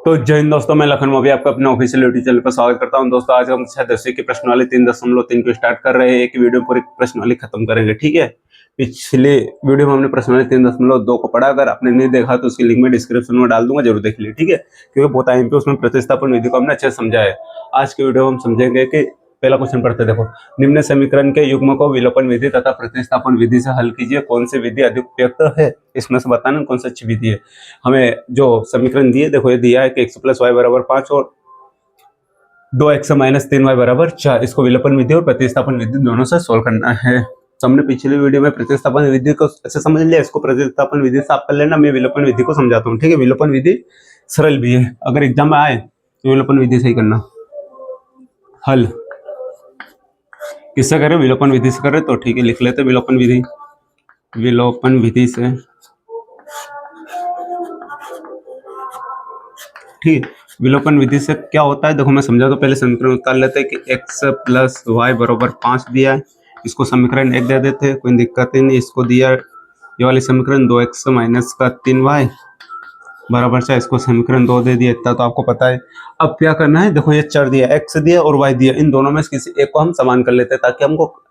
तो जय हिंद दोस्तों, मैं लखन मोदी आपका अपने ऑफिशियल यूट्यूब चैनल पर स्वागत करता हूं। दोस्तों आज हम 10वीं की प्रश्नावली 3.3 को स्टार्ट कर रहे हैं। एक वीडियो पूरी प्रश्नावली खत्म करेंगे, ठीक है। पिछले वीडियो में हमने प्रश्नावली 3.2 को पढ़ा, अगर आपने नहीं देखा तो उसकी लिंक में डिस्क्रिप्शन में डाल दूंगा, जरूर देख लीजिए, ठीक है। क्योंकि बहुत टाइम पे उसमें प्रतिस्थापन विधि को हमने अच्छे से समझा है। आज के वीडियो में हम समझेंगे कि पहला क्वेश्चन पढ़ते देखो, निम्न समीकरण के युग्म को विलोपन विधि तथा प्रतिस्थापन विधि से हल कीजिए, कौन सी विधि अधिक उपयुक्त है, इसमें से बताना कौन सी अच्छी विधि है। हमें जो समीकरण दिए देखो, ये दिया है कि x + y = 5 और 2x - 3y = 4, इसको विलोपन विधि और प्रतिस्थापन विधि दोनों से सोल्व करना है। तो हमने पिछले वीडियो में प्रतिस्थापन विधि को अच्छे समझ लिया, इसको प्रतिस्थापन विधि से आप कर लेना, मैं विलोपन विधि को समझाता हूँ, ठीक है। विलोपन विधि सरल भी है, अगर एग्जाम में आए तो विलोपन विधि से ही करना। हल किससे करें? विलोपन विधि से करें, तो ठीक है, लिख लेते विलोपन विधि। विलोपन विधि से, ठीक है। विलोपन विधि से क्या होता है देखो, मैं समझा तो पहले समीकरण निकाल लेते हैं कि x + y = 5 दिया है, इसको समीकरण 1 दे देते हैं, कोई दिक्कत ही नहीं। इसको दिया ये वाली समीकरण 2x - 3y = 4, इसको समीकरण 2 दे दिया, इतना तो आपको पता है। अब क्या करना है देखो, ये चर दिया, x दिया और y दिया, इन दोनों में से किसी एक को हम समान कर लेते हैं, ताकि हमको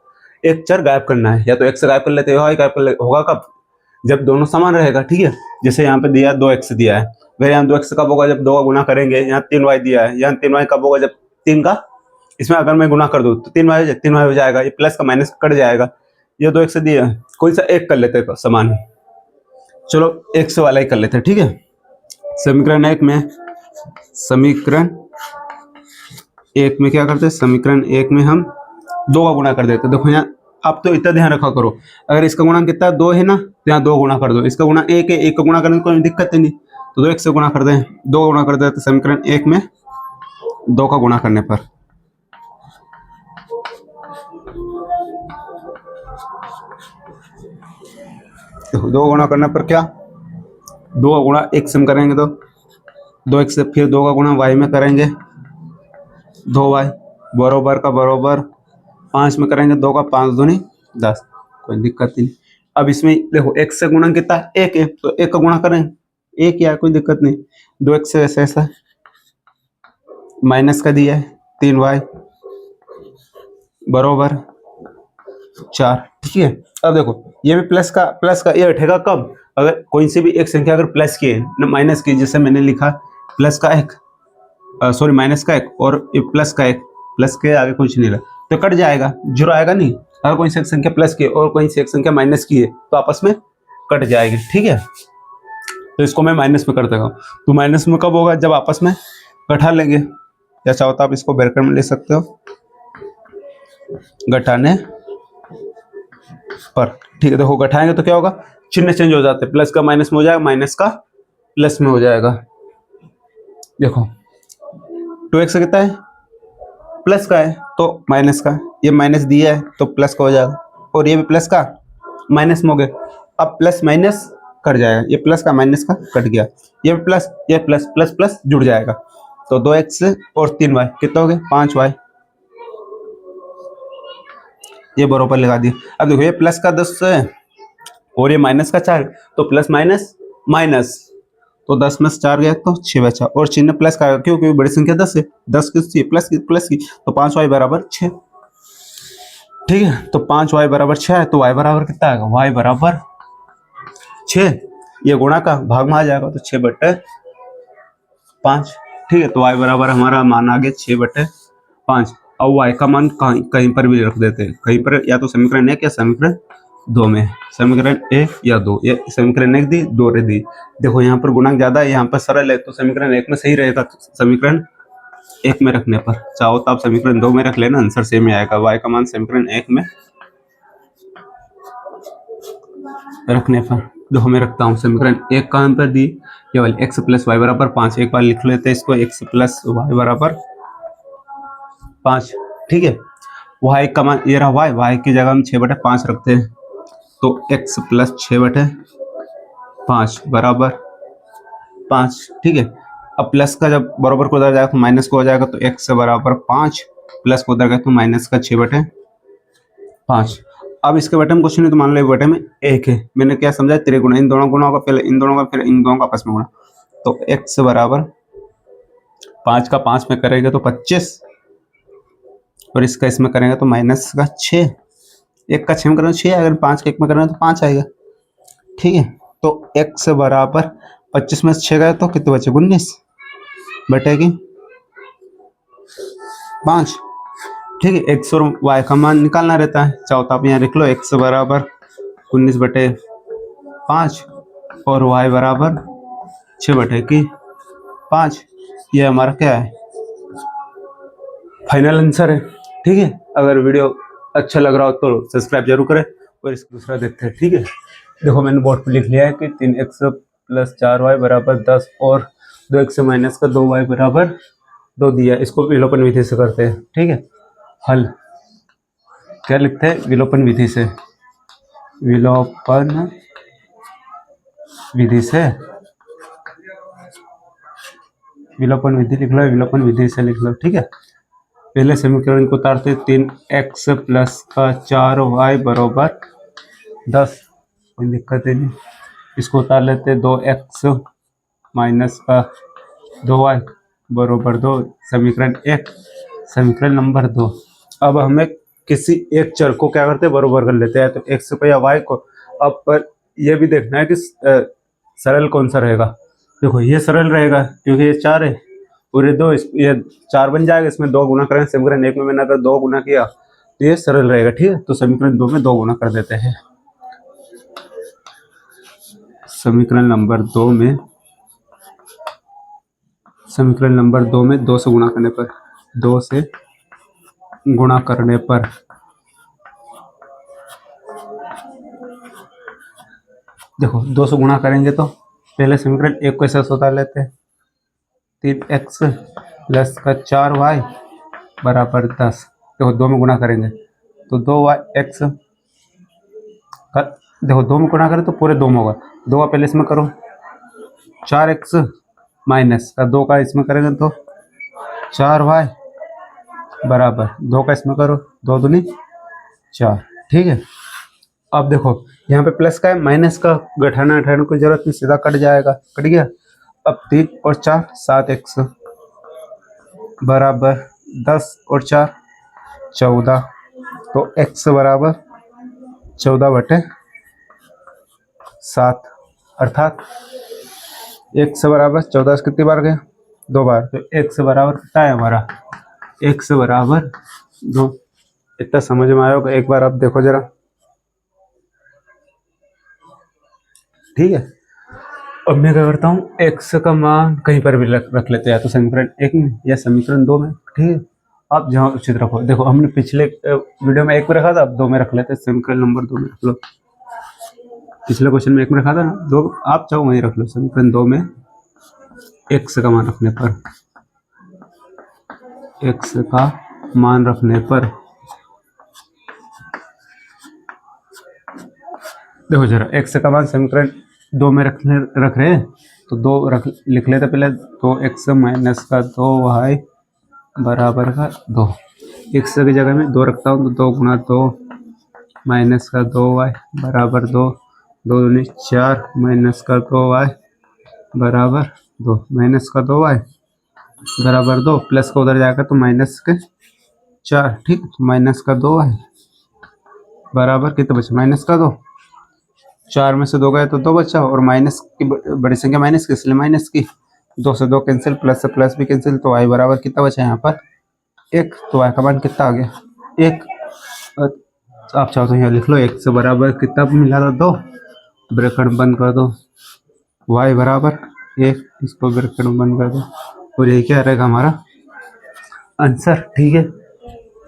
एक चर गायब करना है। या तो x गायब कर लेते हैं, y गायब कर लेते, होगा कब? जब दोनों समान रहेगा, ठीक है। जैसे यहाँ पे दिया 2x दिया है, फिर यहाँ 2x कब होगा? जब 2 का गुना करेंगे। यहाँ 3y दिया है, यहाँ 3y कब होगा? जब 3 का इसमें अगर मैं गुना कर दूं तो 3y हो जाएगा, ये प्लस का माइनस कट जाएगा। ये 2x दिया है, कोई सा एक कर लेते हैं समान, चलो x वाला ही कर लेते हैं, ठीक है। समीकरण 1 में क्या करते हैं? समीकरण 1 में हम 2 का गुणा कर देते हैं। देखो यहाँ आप तो इतना ध्यान रखा करो, अगर इसका गुणा कितना 2 है ना, तो यहाँ 2 गुणा कर दो। इसका गुणा 1 है, 1 का गुणा करने में कोई दिक्कत ही नहीं, तो 2 1 से गुणा कर दें, 2 गुणा कर दें, तो समीकरण 1 में 2 का गुणा करने पर देखो 2 गुणा करने पर क्या, 2 का गुणा x से करेंगे तो 2x से, फिर 2 का गुणा y में करेंगे 2y बरोबर का बरोबर 5 में करेंगे, 2 का 5 दूनी 10, कोई दिक्कत नहीं। अब इसमें देखो x से गुणा कितना 1 है, तो 1 का गुणा करें, 1 या कोई दिक्कत नहीं। 2x से ऐसा माइनस का दिया है 3y बरोबर 4, ठीक है। अब देखो ये भी प्लस का ये उठेगा कब? अगर कोई सी भी एक संख्या अगर प्लस की है ना माइनस की, जैसे मैंने लिखा प्लस का 1 माइनस का 1 और प्लस का 1, प्लस के आगे कुछ नहीं लगा तो कट जाएगा, जीरो आएगा नहीं। अगर कोई सी एक संख्या प्लस की है और कोई सी एक संख्या माइनस की है तो आपस में कट जाएगी, ठीक है। तो इसको मैं माइनस में कर देगा, तो माइनस में कब होगा? जब आपस में घटा लेंगे, या चाहो तो आप इसको ब्रैकेट में ले सकते हो, घटाने पर, ठीक है। देखो घटाएंगे तो क्या होगा? चिन्ह चेंज हो जाते हैं, प्लस का माइनस में हो जाएगा, माइनस का प्लस में हो जाएगा। देखो 2x कितना है? प्लस का है तो माइनस का, ये माइनस दिया है तो प्लस का हो जाएगा, और ये भी प्लस का माइनस में हो गए। अब प्लस माइनस कट जाएगा, ये प्लस का माइनस का कट गया, ये प्लस ये प्लस प्लस प्लस जुड़ जाएगा, तो 2x और 3y कितना हो गए? 5y, ये बराबर लगा दिया। अब देखो ये प्लस का 10 है और ये माइनस का 4, तो प्लस माइनस माइनस, तो 10 में से 4 गया तो 6 बचा, और चिन्ह प्लस का क्योंकि बड़ी संख्या 10 है, 10 किसकी? प्लस की, तो 5y = 6, ठीक है। तो 5y = 6 है, तो y बराबर कितना आएगा? y = 6, ये गुणा का भाग में आ जाएगा, तो 6/5, ठीक है। तो y बराबर हमारा मान आ गया 6/5। अब y का मान कहीं पर भी रख देते हैं, कहीं पर, या तो समीकरण 1 या समीकरण 2 में, समीकरण 1 या 2, ये समीकरण 1 दी, 2 दी। देखो यहाँ पर गुणांक ज्यादा है, यहाँ पर सरल है, तो समीकरण 1 में सही रहेगा, समीकरण 1 में रखने पर। चाहो तो आप समीकरण 2 में रख लेना, आंसर सेम ही आएगा। y का मान समीकरण 1 में रखने पर, देखो मैं रखता हूँ समीकरण 1 का पर दी, ये वाली x + y = 5, एक बार लिख लेते हैं इसको, x + y = 5, ठीक है। y का मान ये रहा, y की जगह हम 6/5 रखते हैं, तो x + 6/5 = 5, ठीक है। अब प्लस का जब बराबर को उधर जाएगा तो माइनस को हो जाएगा, तो x = 5, प्लस को उधर गया तो माइनस का 6/5। अब इसके बटे में कुछ नहीं, तो मान लो बटे में 1 है, मैंने क्या समझा? त्रिगुण, इन दोनों गुणों का पहले इन दोनों का, फिर इन दोनों का आपस में गुणा, तो x = 5 का 5 में करेंगे तो 25, और इसका इसमें करेंगे तो माइनस का 6। 1 का 6 में करेंगे तो 6 आएगा, 5 का 1 में करेंगे तो 5 आएगा। ठीक है, तो x बराबर 25 में से 6 गए तो कितने बचे, 19 बटेगी 5। ठीक है, x और y का मान निकालना रहता है, चाहो तो आप यहाँ लिख लो x बराबर 19 बटे 5 और y बराबर 6 बटे की 5। ये हमारा क्या है, फाइनल आंसर है। ठीक है, अगर वीडियो अच्छा लग रहा हो तो सब्सक्राइब जरूर करें। और इसका दूसरा देखते हैं। ठीक है, देखो मैंने बोर्ड पर लिख लिया है कि 3x प्लस 4y बराबर 10 और 2x माइनस का 2y बराबर 2 दिया। इसको विलोपन विधि से करते हैं। ठीक है, हल क्या लिखते हैं, विलोपन विधि से, विलोपन विधि से, विलोपन विधि लिख लो, विलोपन विधि से लिख लो। ठीक है, पहले समीकरण को उतारते, 3x प्लस का 4y बराबर 10, कोई दिक्कत नहीं। इसको उतार लेते, 2x माइनस का 2y बराबर 2, समीकरण 1, समीकरण नंबर 2। अब हमें किसी एक चर को क्या करते हैं, बराबर कर लेते हैं, तो x को या y को। अब पर यह भी देखना है कि सरल कौन सा रहेगा। देखो ये सरल रहेगा क्योंकि ये 4 है, पूरे 2, ये 4 बन जाएगा, इसमें 2 गुना करेंगे। समीकरण 1 में मैंने अगर 2 गुना किया तो ये सरल रहेगा। ठीक है, तो समीकरण 2 में 2 गुना कर देते हैं। समीकरण नंबर 2 में, समीकरण नंबर 2 में 2 से गुणा करने पर, 2 से गुणा करने पर देखो 2 से गुणा करेंगे तो पहले समीकरण 1 को ऐसा उतार लेते हैं, 3x प्लस का 4y बराबर 10। देखो 2 में गुणा करेंगे तो 2x का, देखो 2 में गुणा करें तो पूरे 2 में होगा, 2 का पहले इसमें करो, 4x माइनस का 2 का इसमें करेंगे तो 4y बराबर 2 का इसमें करो, 2 दूनी 4। ठीक है, अब देखो यहाँ पे प्लस का है, माइनस का घटाना हटाने की जरूरत नहीं, सीधा कट जाएगा, कट गया। अब 3 और 4 7x बराबर 10 और 4 14, तो x बराबर 14 बटे 7, अर्थात x बराबर 14 कितनी बार गए, 2 बार, तो x बराबर कितना है हमारा, x बराबर 2। इतना समझ में आया होगा, एक बार आप देखो जरा। ठीक है, अब मैं क्या करता हूँ, x का मान कहीं पर भी रख लेते हैं, या तो समीकरण 1 में या समीकरण 2 में। ठीक है, आप जहाँ उचित रखो। देखो हमने पिछले वीडियो में 1 में रखा था, अब 2 में रख लेते हैं, समीकरण नंबर 2 में रख लो। पिछले क्वेश्चन में 1 में रखा था ना, 2 आप चाहो वहीं रख लो। समीकरण 2 में x का मान रखने पर, x का मान रखने पर, देखो जरा x का मान समीकरण 2 में रख रहे हैं तो 2 लिख लेते पहले, 2x माइनस का 2y बराबर का 2। x की जगह में 2 रखता हूँ तो 2 गुना 2 माइनस का 2y बराबर 2, 2 दूनी 4 माइनस का 2y बराबर 2, माइनस का 2y बराबर 2, प्लस का उधर जाएगा तो माइनस के 4। ठीक, तो माइनस का 2y बराबर कितने बचे, माइनस का 2, 4 में से 2 गए तो 2 बचा, और माइनस की बड़ी संख्या माइनस की, इसलिए माइनस की, 2 से 2 कैंसिल, प्लस से प्लस भी कैंसिल, तो y बराबर कितना बचा यहाँ पर 1। तो y का मान कितना आ गया 1। आप चाहो तो यहाँ लिख लो, 1 से बराबर कितना मिला था 2, ब्रैकेट बंद कर दो, y बराबर 1, इसको ब्रैकेट बंद कर दो, और यही क्या रहेगा हमारा आंसर। ठीक है,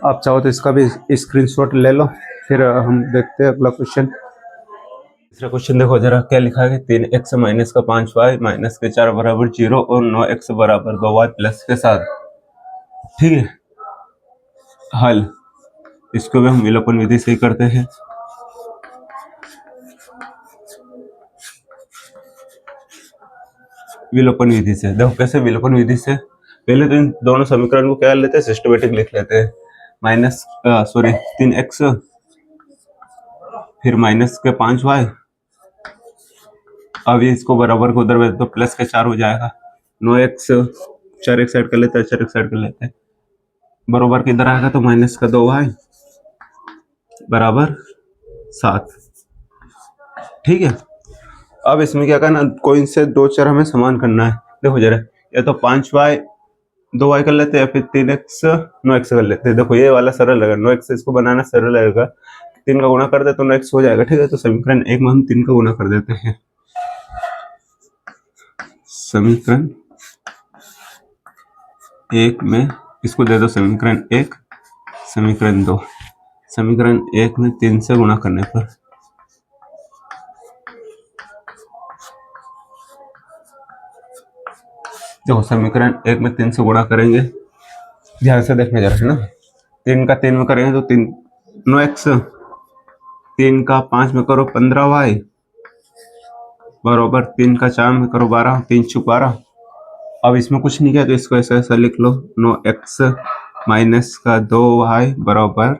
आप चाहो तो इसका भी स्क्रीनशॉट ले लो। फिर हम देखते हैं अगला क्वेश्चन। तीसरा क्वेश्चन देखो जरा क्या लिखा है, 3x माइनस का 5y माइनस के 4 बराबर 0 और 9x बराबर 2y प्लस के 7। ठीक है, हल, इसको भी हम विलोपन विधि से ही करते हैं। विलोपन विधि से देखो कैसे, विलोपन विधि से पहले तो इन दोनों समीकरण को क्या लेते हैं, सिस्टमेटिक लिख लेते हैं। माइनस 3x फिर माइनस के 5y, अब इसको बराबर को उधर भेज दो, प्लस के 4 हो जाएगा, 9x 4 एक साइड कर लेते हैं, 4 एक साइड कर लेते हैं, बराबर किधर आएगा तो माइनस का 2y बराबर 7। ठीक है, अब इसमें क्या करना, कोई से दो चर हमें समान करना है। देखो जरा, या तो 5y 2y कर लेते हैं या फिर 3x 9x कर लेते हैं। देखो ये वाला सरल रहेगा, 9x इसको बनाना सरल रहेगा, 3 का गुणा कर दे तो 9x हो जाएगा। ठीक है, तो समीकरण 1 में हम 3 का गुणा कर देते हैं। समीकरण 1 में इसको दे दो समीकरण 1, समीकरण 2, समीकरण 1 में 3 से गुणा करने पर देखो समीकरण 1 में 3 से गुणा करेंगे, ध्यान से देखना जरा है ना। 3 का 3 में करेंगे तो 3 9x, 3 का 5 में करो 15y बराबर 3 का 4 में करो 12, 3 चुक 12। अब इसमें कुछ नहीं किया तो इसको ऐसा ऐसा लिख लो, 9x माइनस का 2y बराबर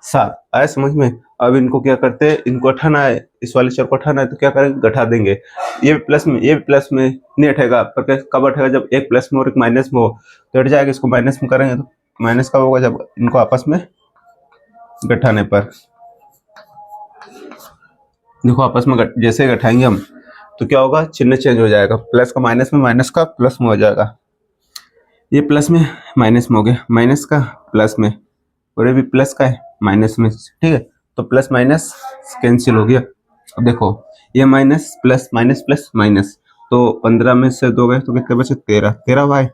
7। आया समझ में। अब इनको क्या करते हैं, इनको हटाना है, इस वाले चर को हटाना है तो क्या करेंगे, घटा देंगे। ये प्लस में ये प्लस में नहीं हटेगा, पर कब हटेगा, जब एक प्लस में और एक माइनस में हो तो हट जाएगा। इसको माइनस में करेंगे तो माइनस कब होगा, जब इनको आपस में घटाने पर। देखो आपस में जैसे घटाएंगे हम तो क्या होगा, चिन्ह चेंज हो जाएगा, प्लस का माइनस में, माइनस का प्लस में हो जाएगा। ये प्लस में माइनस में हो गया, माइनस का प्लस में, और ये भी प्लस का है माइनस में। ठीक है, तो प्लस माइनस कैंसिल हो गया। अब देखो ये minus plus minus plus minus, तो 15 में से 2 गए तो कितने बचे, 13, 13y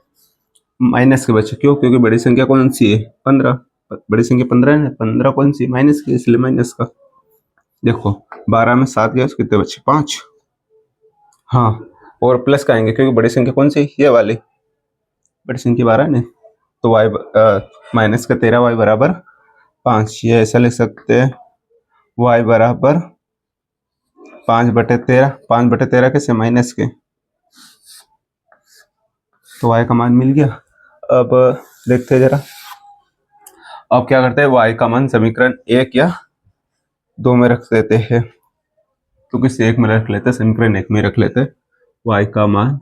माइनस के बचे। क्यों, क्योंकि बड़ी संख्या कौन सी है, 15, बड़ी संख्या 15 है ना, 15 कौन सी माइनस की, इसलिए माइनस का। देखो 12 में 7 गए तो कितने बचे, 5। हाँ, और प्लस का आएंगे क्योंकि बड़ी संख्या कौन सी, ये वाली बड़ी संख्या 12 ने, तो y माइनस का 13y बराबर 5। ये ऐसा लिख सकते हैं, y बराबर 5/13, 5/13 कैसे, माइनस के, तो y का मान मिल गया। अब देखते हैं जरा, अब क्या करते हैं, y का मान समीकरण 1 या 2 में रख देते हैं, तो किसी एक में रख लेते हैं, समीकरण 1 में रख लेते हैं। y का मान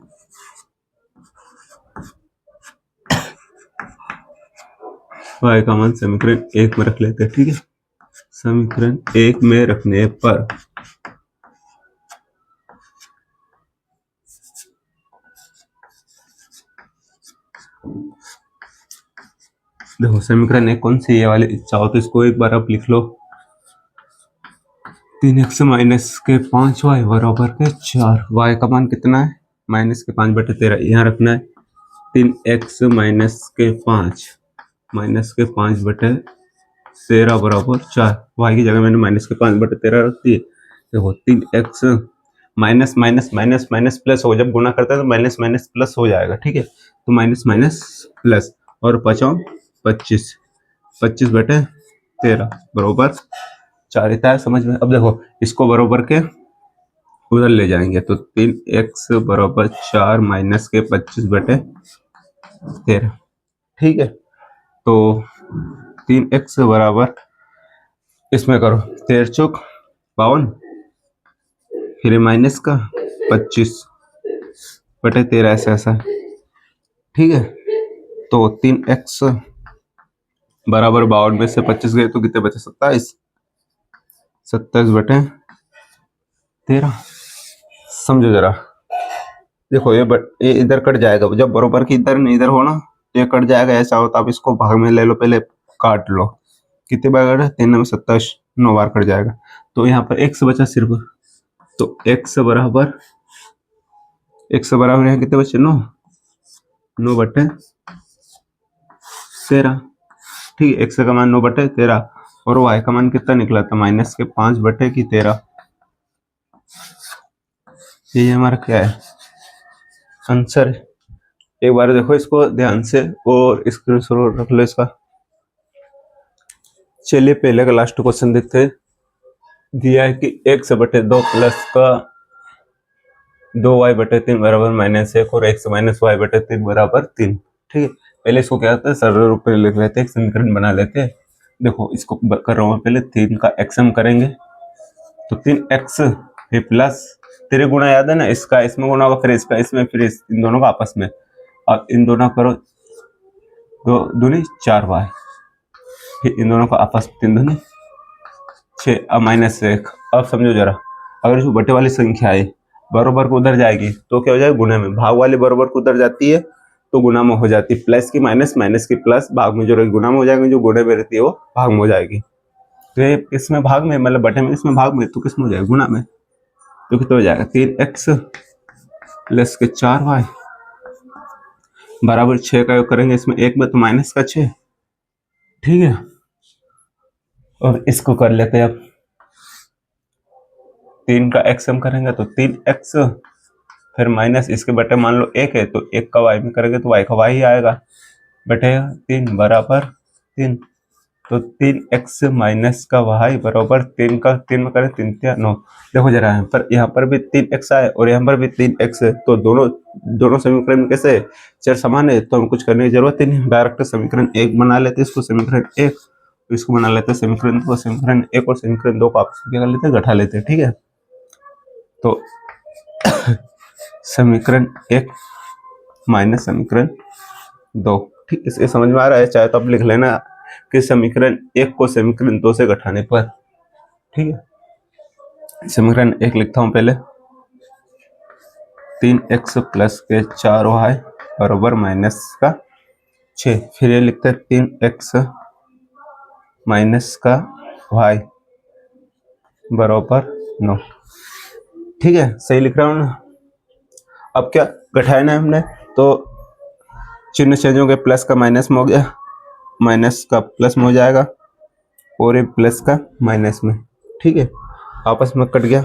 समीकरण 1 में रख लेते हैं। ठीक है, समीकरण 1 में रखने पर देखो समीकरण 1 कौन सी, ये वाली, चाहो तो इसको एक बार आप लिख लो, 3x माइनस के 5y बराबर के 4। y का मान कितना है, माइनस के 5/13, यहाँ रखना है 3x माइनस के 5 बराबर 4। y की जगह मैंने माइनस के 5/13 रख दिए। देखो 3x minus minus minus minus plus हो, जब गुणा करते हैं तो माइनस माइनस प्लस हो जाएगा। ठीक है, तो माइनस माइनस प्लस, और 5 25, 25/13 बराबर 4 इतना है, समझ में। अब देखो इसको बराबर के उधर ले जाएंगे तो 3x बराबर 4 माइनस के 25/13। ठीक है, तो 3x बराबर, इसमें करो 13 चौक 52, फिर माइनस का 25/13 ऐसा। ठीक है, तो 3x बराबर 52 में से 25 गए तो कितने बचे, 27, 27/13। समझो जरा, देखो ये इधर कट जाएगा, जब बराबर की इधर नहीं इधर हो ना तो ये कट जाएगा। ऐसा हो तो आप इसको भाग में ले लो, पहले काट लो, कितने बार कटा, 3 में 27, 9 बार कट जाएगा। तो यहाँ पर x बचा सिर्फ, तो x बराबर यहाँ कितने बचे, 9/13। ठीक है, x का मान 9/13 और y का मान कितना निकला था, माइनस के 5/13। ये हमारा क्या है, आंसर है। एक बार देखो इसको ध्यान से और स्क्रीनशॉट रख लो इसका। चलिए पहले का लास्ट क्वेश्चन देखते हैं। दिया है कि x/2 प्लस का 2y/3 बराबर -1 और x माइनस y/3 बराबर 3। ठीक है, पहले इसको क्या करते हैं, सरल रूप में लिख लेते हैं, एक समीकरण बना लेते हैं। देखो इसको कर रहा हूँ, पहले 3 का xm करेंगे तो 3x फिर प्लस 3 गुणा, याद है ना, इसका इसमें गुणा होगा, फिर इसका इसमें, फिर इन दोनों का आपस में, अब इन दोनों करो, 2 दूनी 4y, फिर इन दोनों को आपस में 3 दूनी 6, अब -1। अब समझो जरा, अगर जो बटे वाली संख्या है बराबर को उधर जाएगी तो क्या हो जाएगा, गुना में। भाग वाली बराबर को उधर जाती है तो गुना में हो जाती है। प्लस की माइनस, माइनस की प्लस, भाग में जो रहेगी गुना में हो जाएगी, जो गुणे में रहती है वो भाग में हो जाएगी। तो ये इसमें भाग में, मतलब बटे में, इसमें भाग में, तो किस में हो जाएगा, गुना में। तो कितना हो जाएगा, 3x प्लस के 4y बराबर 6 का योग करेंगे इसमें 1 में तो माइनस का 6, ठीक है। और इसको कर लेते हैं अब, 3 का x हम करेंगे तो 3x, फिर माइनस इसके बटे मान लो 1 है तो 1 का y में करेंगे तो y का y ही आएगा, बटे 3 बराबर 3। तो 3x माइनस का y बराबर 3 का 3 में करें 3 3 9। देखो जरा यहाँ पर भी 3x आए और यहाँ पर भी 3x है, तो दोनों समीकरण कैसे चर समान है, तो हम कुछ करने की जरूरत ही नहीं, डायरेक्ट समीकरण 1 बना लेते, इसको समीकरण 1, इसको बना लेते समीकरण 2, समीकरण 1 और समीकरण 2 को आपस में क्या कर लेते हैं, घटा लेते हैं, ठीक है। तो समीकरण 1 माइनस समीकरण 2, ठीक, इसके समझ में आ रहा है। चाहे तो आप लिख लेना कि समीकरण 1 को समीकरण 2 से घटाने पर, ठीक है। समीकरण 1 लिखता हूं पहले, 3x प्लस के 4y बराबर माइनस का 6, फिर ये लिखते हैं 3x माइनस का y बराबर 9, ठीक है, सही लिख रहा हूं ना। अब क्या घटाना है हमने, तो चिन्ह चेंज हो गया, प्लस का माइनस में हो गया, माइनस का प्लस में हो जाएगा और ये प्लस का माइनस में, ठीक है, आपस में कट गया।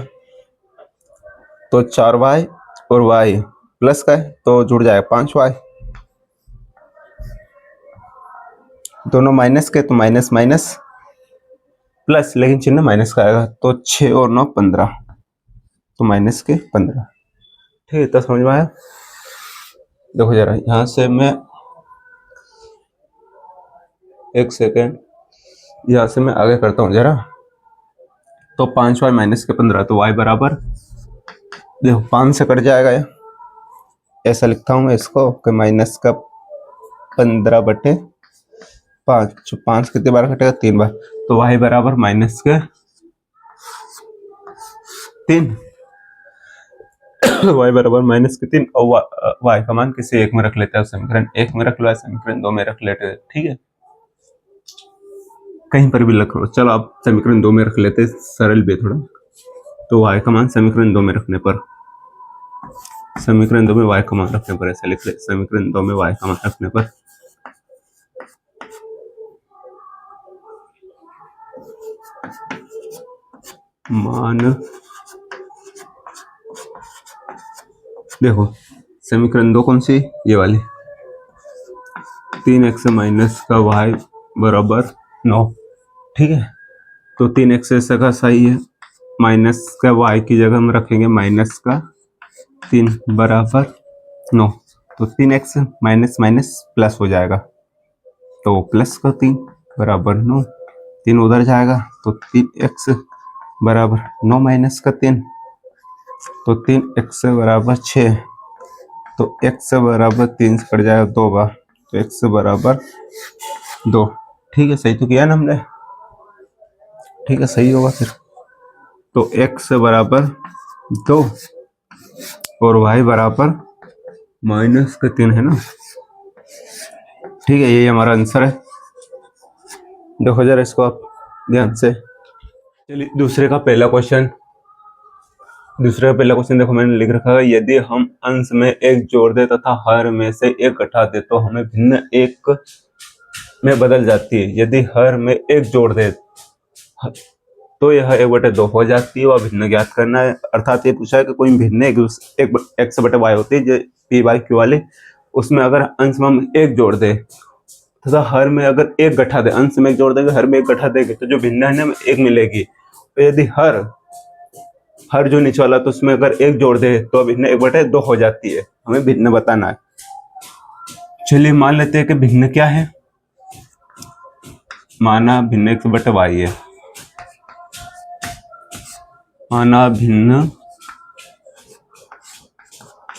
तो 4y और y प्लस का है तो जुड़ जाएगा 5y, दोनों माइनस के तो माइनस माइनस प्लस, लेकिन चिन्ह माइनस का आएगा, तो 6 और 9 15, तो माइनस के 15, ठीक है। तो समझ में आया। देखो जरा यहां से मैं एक सेकेंड, यहां से मैं आगे करता हूं जरा। तो 5y माइनस के 15, तो y बराबर, देखो 5 से कट जाएगा, ऐसा लिखता हूं मैं इसको कि माइनस का 15 बटे 5, 5 कितने बार कटेगा, 3 बार, तो y बराबर माइनस के 3, y बराबर माइनस के 3, और y का मान किसी एक में रख लेते हैं, समीकरण 1 में रख लो, समीकरण 2 में रख लेते हैं, ठीक है, कहीं पर भी रख लो। चलो आप समीकरण 2 में रख लेते, सरल भी थोड़ा। तो y का मान समीकरण 2 में रखने पर, समीकरण 2 में y का मान रखने पर ऐसा लिख ले, समीकरण 2 में y का मान रखने पर मान, देखो समीकरण 2 कौन सी, ये वाली, 3x माइनस का y बराबर 9, ठीक है। तो 3x ऐसा का सही है, माइनस का y की जगह हम रखेंगे माइनस का 3 बराबर 9, तो 3x माइनस माइनस प्लस हो जाएगा, तो प्लस का 3 बराबर 9, 3 उधर जाएगा तो 3x बराबर 9 माइनस का 3, तो 3x बराबर 6, तो x बराबर 3 से कट जाएगा 2 बार, तो x बराबर 2, ठीक है, सही तो किया ना हमने, ठीक है, सही होगा फिर। तो x बराबर 2 और y बराबर माइनस का 3 है ना, ठीक है, यही हमारा आंसर है। देखो जरा इसको आप ध्यान से। चलिए दूसरे का पहला क्वेश्चन देखो मैंने लिख रखा है, यदि हम अंश में एक जोड़ दे तथा हर में से एक घटा दे तो हमें भिन्न एक में बदल जाती है। यदि हर में एक जोड़ दे तो यह 1/2 हो जाती है, और भिन्न ज्ञात करना है। अर्थात ये पूछा है कि कोई भिन्न एक x/y होती है जो p/q वाले, उसमें अगर अंश में हम एक जोड़ दे तथा हर में अगर एक घटा दे, अंश में एक जोड़ देंगे हर में एक घटा देंगे तो जो भिन्न है ना एक मिलेगी। तो यदि हर जो नीचे वाला तो उसमें अगर एक जोड़ दे तो भिन्न 1/2 हो जाती है, हमें भिन्न बताना है। चलिए मान लेते हैं कि भिन्न क्या है, माना भिन्न x/y है, माना भिन्न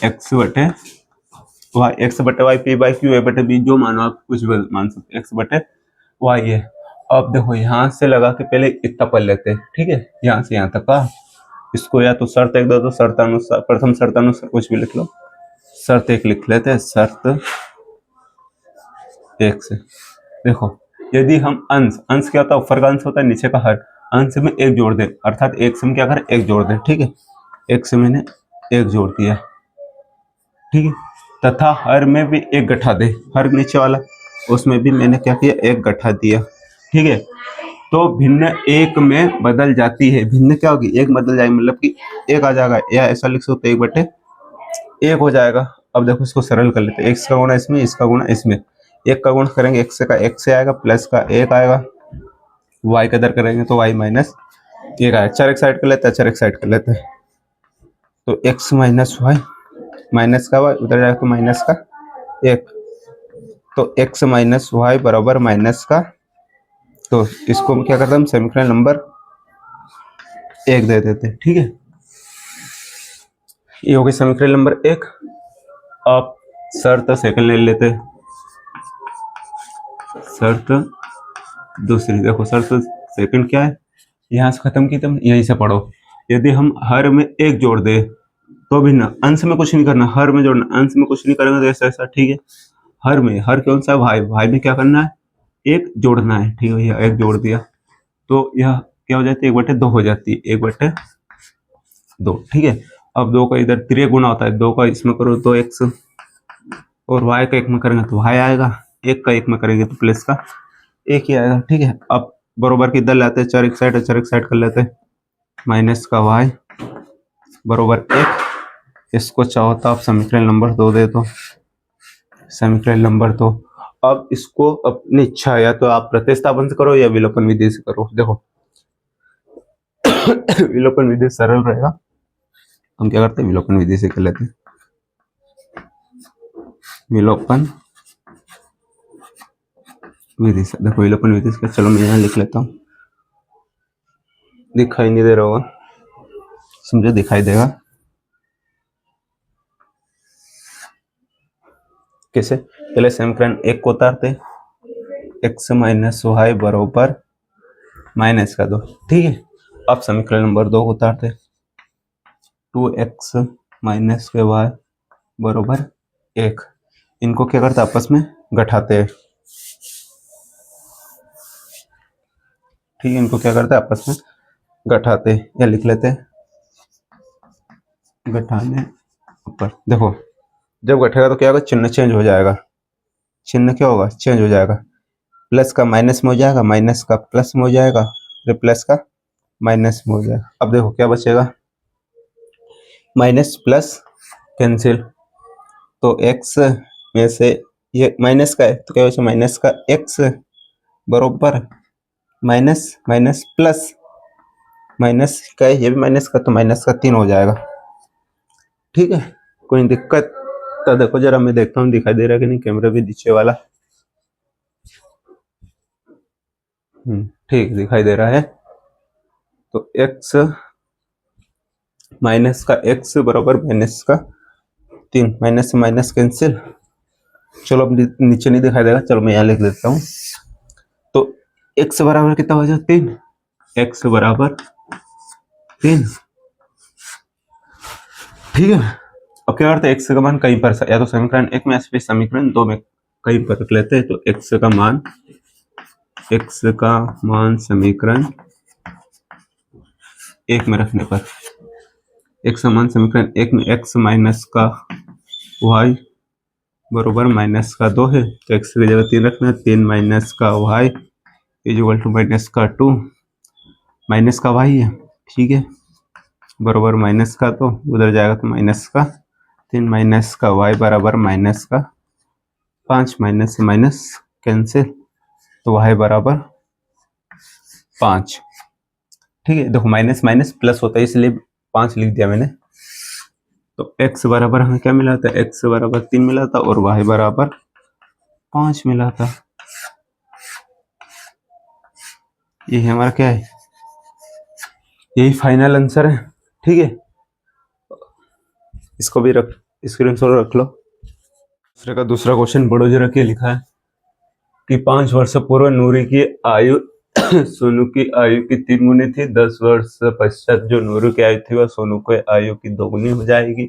x/y वाई एक्स बटे y p by q a बटे बी, जो मानो आप कुछ भी मान सकते एक्स बटे वाई है। अब देखो यहाँ से लगा के पहले इतना पढ़ लेते हैं, ठीक है, यहाँ से यहाँ तक का। इसको या तो शर्त एक दो तो शर्तानुसार, प्रथम शर्तानुसार कुछ भी लिख लो, शर्त एक लिख लेते हैं, शर्त एक से। देखो यदि हम अंश, अंश क्या होता है, ऊपर का अंश होता है नीचे का हर, अंश में एक जोड़ दे, अर्थात एक से हम क्या करें, एक जोड़ दे, ठीक है, एक से मैंने एक जोड़ दिया, ठीक है, तथा हर में भी एक गठा दे, हर नीचे वाला उसमें भी मैंने क्या किया, एक गठा दिया, ठीक है। तो भिन्न एक में बदल जाती है, भिन्न क्या होगी, एक बदल जाएगी, मतलब कि एक आ जाएगा, या ऐसा लिख सकते एक बटे एक हो जाएगा। अब देखो इसको सरल कर लेते हैं, एक्स का गुणा इसमें, इसका गुणा इसमें, एक का गुण करेंगे एक्स का एक से आएगा, प्लस का एक आएगा, वाई का दर करेंगे तो वाई माइनस एक आएगा, चार एक साइड कर लेते हैं, चार एक साइड कर लेते हैं, तो एक्स माइनस वाई, माइनस का वाई उधर जाएगा तो माइनस का एक, तो एक्स माइनस वाई बराबर माइनस का, तो इसको हम क्या करते हैं, हम समीकरण नंबर एक दे देते हैं, ठीक है, ये हो गई समीकरण नंबर एक। आप शर्त सेकंड ले लेते हैं, शर्त दूसरी, देखो शर्त सेकंड क्या है, यहाँ से खत्म की तुम यहीं से पढ़ो, यदि हम हर में एक जोड़ दे तो भी ना, अंश में कुछ नहीं करना, हर में जोड़ना, अंश में कुछ नहीं करेंगे तो ऐसा ऐसा, ठीक है, हर में, हर कौन सा भाई, भाई में क्या करना है, एक जोड़ना है, ठीक है भैया, एक जोड़ दिया तो यह क्या हो जाती है, एक बटे दो हो जाती है, एक बटे दो, ठीक है। अब दो का इधर त्रिय गुना होता है, दो का इसमें करो तो एक्स, और वाई का एक में करेंगे तो वाई आएगा, एक का एक में करेंगे तो प्लस का एक ही आएगा, ठीक है। अब बरोबर की इधर लाते हैं, चार एक साइड, चार एक साइड कर लेते हैं, माइनस का वाई बरोबर एक, इसको चाहो तो आप समीकरण नंबर दो दे दो, समीकरण नंबर दो। अब इसको अपनी इच्छा, या तो आप प्रतिस्थापन से करो या विलोपन विधि से करो, देखो विलोपन विधि सरल रहेगा, हम क्या करते हैं, विलोपन विधि से कर लेते हैं, विलोपन विधि से, देखो विलोपन विधि से, चलो मैं यहाँ लिख लेता हूँ, दिखाई नहीं दे रहा होगा, समझो दिखाई देगा कैसे, पहले समीकरण एक को उतारते, एक्स माइनस वाई बरोबर माइनस का दो, ठीक है। अब समीकरण नंबर दो को उतारते, टू एक्स माइनस के वाई बरोबर एक, इनको क्या करते आपस में घटाते हैं, ठीक है, इनको क्या करते हैं आपस में घटाते, या लिख लेते हैं घटाने ऊपर, देखो जब घटेगा तो क्या होगा, चिन्ह चेंज हो जाएगा, चिन्ह क्या होगा, चेंज हो जाएगा, प्लस का माइनस में हो जाएगा, माइनस का प्लस में हो जाएगा, फिर प्लस का माइनस में हो जाएगा। अब देखो क्या बचेगा, माइनस प्लस कैंसिल, तो एक्स में से ये माइनस का है तो क्या बचा, माइनस का एक्स बरोबर माइनस माइनस प्लस, माइनस का है ये भी माइनस का, तो माइनस का तीन हो जाएगा, ठीक है, कोई दिक्कत, तो देखो जरा मैं देखता हूँ दिखाई दे रहा है कि नहीं, कैमरा भी नीचे वाला, ठीक दिखाई दे रहा है, तो x माइनस का x बराबर माइनस का तीन, माइनस से माइनस कैंसिल, चलो अब नीचे नहीं दिखाई देगा, चलो मैं यहाँ लिख देता हूँ, तो x बराबर कितना हो जाएगा, तीन, x बराबर तीन, ठीक है। अब क्या करते हैं, x का मान कहीं पर, या तो समीकरण एक में, या समीकरण दो में कहीं पर रख लेते हैं, तो x का मान समीकरण एक में रखने पर, एक समान समीकरण एक में x माइनस का y बरोबर माइनस का दो है, तो x की जगह तीन रखना है, तीन माइनस का y इक्वल टू माइनस का टू, माइनस का y है, ठीक है, बरोबर माइनस का, तो उधर जाएगा तो माइनस का तीन, माइनस का y बराबर माइनस का पाँच, माइनस से माइनस कैंसिल, तो y बराबर पाँच, ठीक है। देखो माइनस माइनस प्लस होता है इसलिए पाँच लिख दिया मैंने, तो x बराबर हमें क्या मिला था, x बराबर तीन मिला था और y बराबर पाँच मिला था, ये हमारा क्या है, यही फाइनल आंसर है, ठीक है, इसको भी रख, स्क्रीनशॉट रख लो। दूसरे का दूसरा क्वेश्चन बड़ो जरा के लिखा है कि 5 वर्ष पूर्व नूरी की आयु सोनू की आयु की 3 गुनी थी। 10 वर्ष पश्चात जो नूरी की आयु थी वह सोनू की आयु की 2 गुनी हो जाएगी।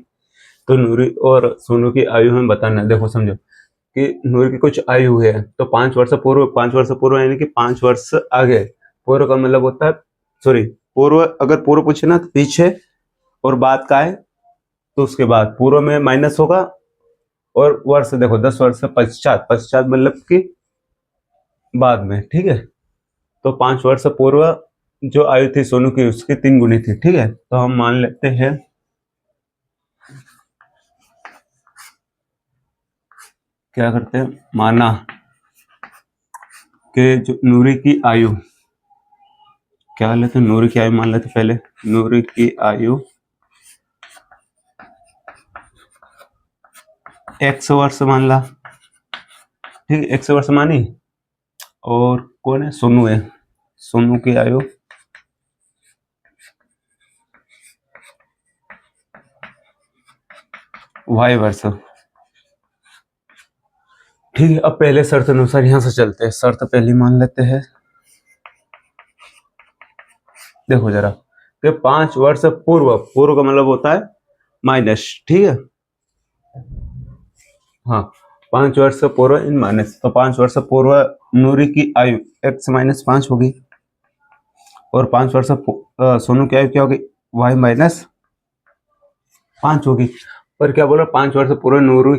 तो नूरी और सोनू की आयु हमें बताना है। देखो समझो कि नूरी की कुछ आयु है, तो 5 वर्ष पूर्व यानी कि 5 वर्ष आगे। पूर्व का मतलब होता है, सॉरी, पूर्व अगर पूर्व पूछे ना तो पीछे, और बाद का है तो उसके बाद। पूर्व में माइनस होगा, और वर्ष देखो 10 वर्ष पश्चात, पश्चात मतलब कि बाद में, ठीक है। तो 5 वर्ष पूर्व जो आयु थी सोनू की उसकी 3 गुनी थी, ठीक है। तो हम मान लेते हैं क्या करते हैं, माना कि जो नूरी की आयु, क्या लेते हैं, नूरी की आयु मान लेते पहले। नूरी की आयु x वर्ष मान ला, ठीक है, x वर्ष मानी। और कौन है, सोनू है। सोनू की आयु y वर्ष, ठीक है। अब पहले शर्त अनुसार यहां से चलते हैं। शर्त पहली मान लेते हैं, देखो जरा कि 5 वर्ष पूर्व, पूर्व का मतलब होता है माइनस, ठीक है। हाँ, 5 वर्ष पूर्व इन माइनस, तो 5 वर्ष पूर्व नूरी की आयु x-5 होगी, और 5 वर्ष सोनू की आयु क्या होगी, y-5 होगी। पर क्या बोला, 5 वर्ष पूर्व नूरी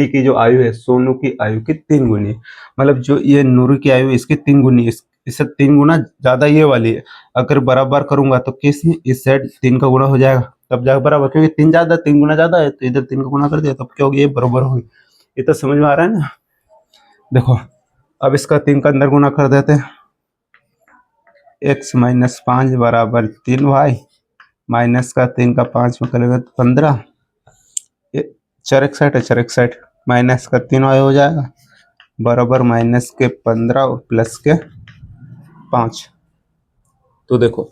की जो आयु है सोनू की आयु की 3 गुनी, मतलब जो ये नूरी की आयु इसकी 3 गुनी, इससे 3 गुना ज्यादा ये वाली है। अगर बराबर करूंगा तो किस में, इस साइड 3 का गुणा हो जाएगा, तब जाकर बराबर, क्योंकि 3 गुना ज्यादा है, तो इधर 3 का गुणा कर दिया तब क्या होगी, ये बराबर होगी। ये तो समझ में आ रहा है ना। देखो अब इसका 3 का अंदर गुणा कर देते हैं, x-5 बराबर 3y, माइनस का 3 का 5 में करेगा तो 15, चर एक साइड है, चर एक साइड, माइनस का 3y हो जाएगा बराबर माइनस के 15 और प्लस के 5। तो देखो,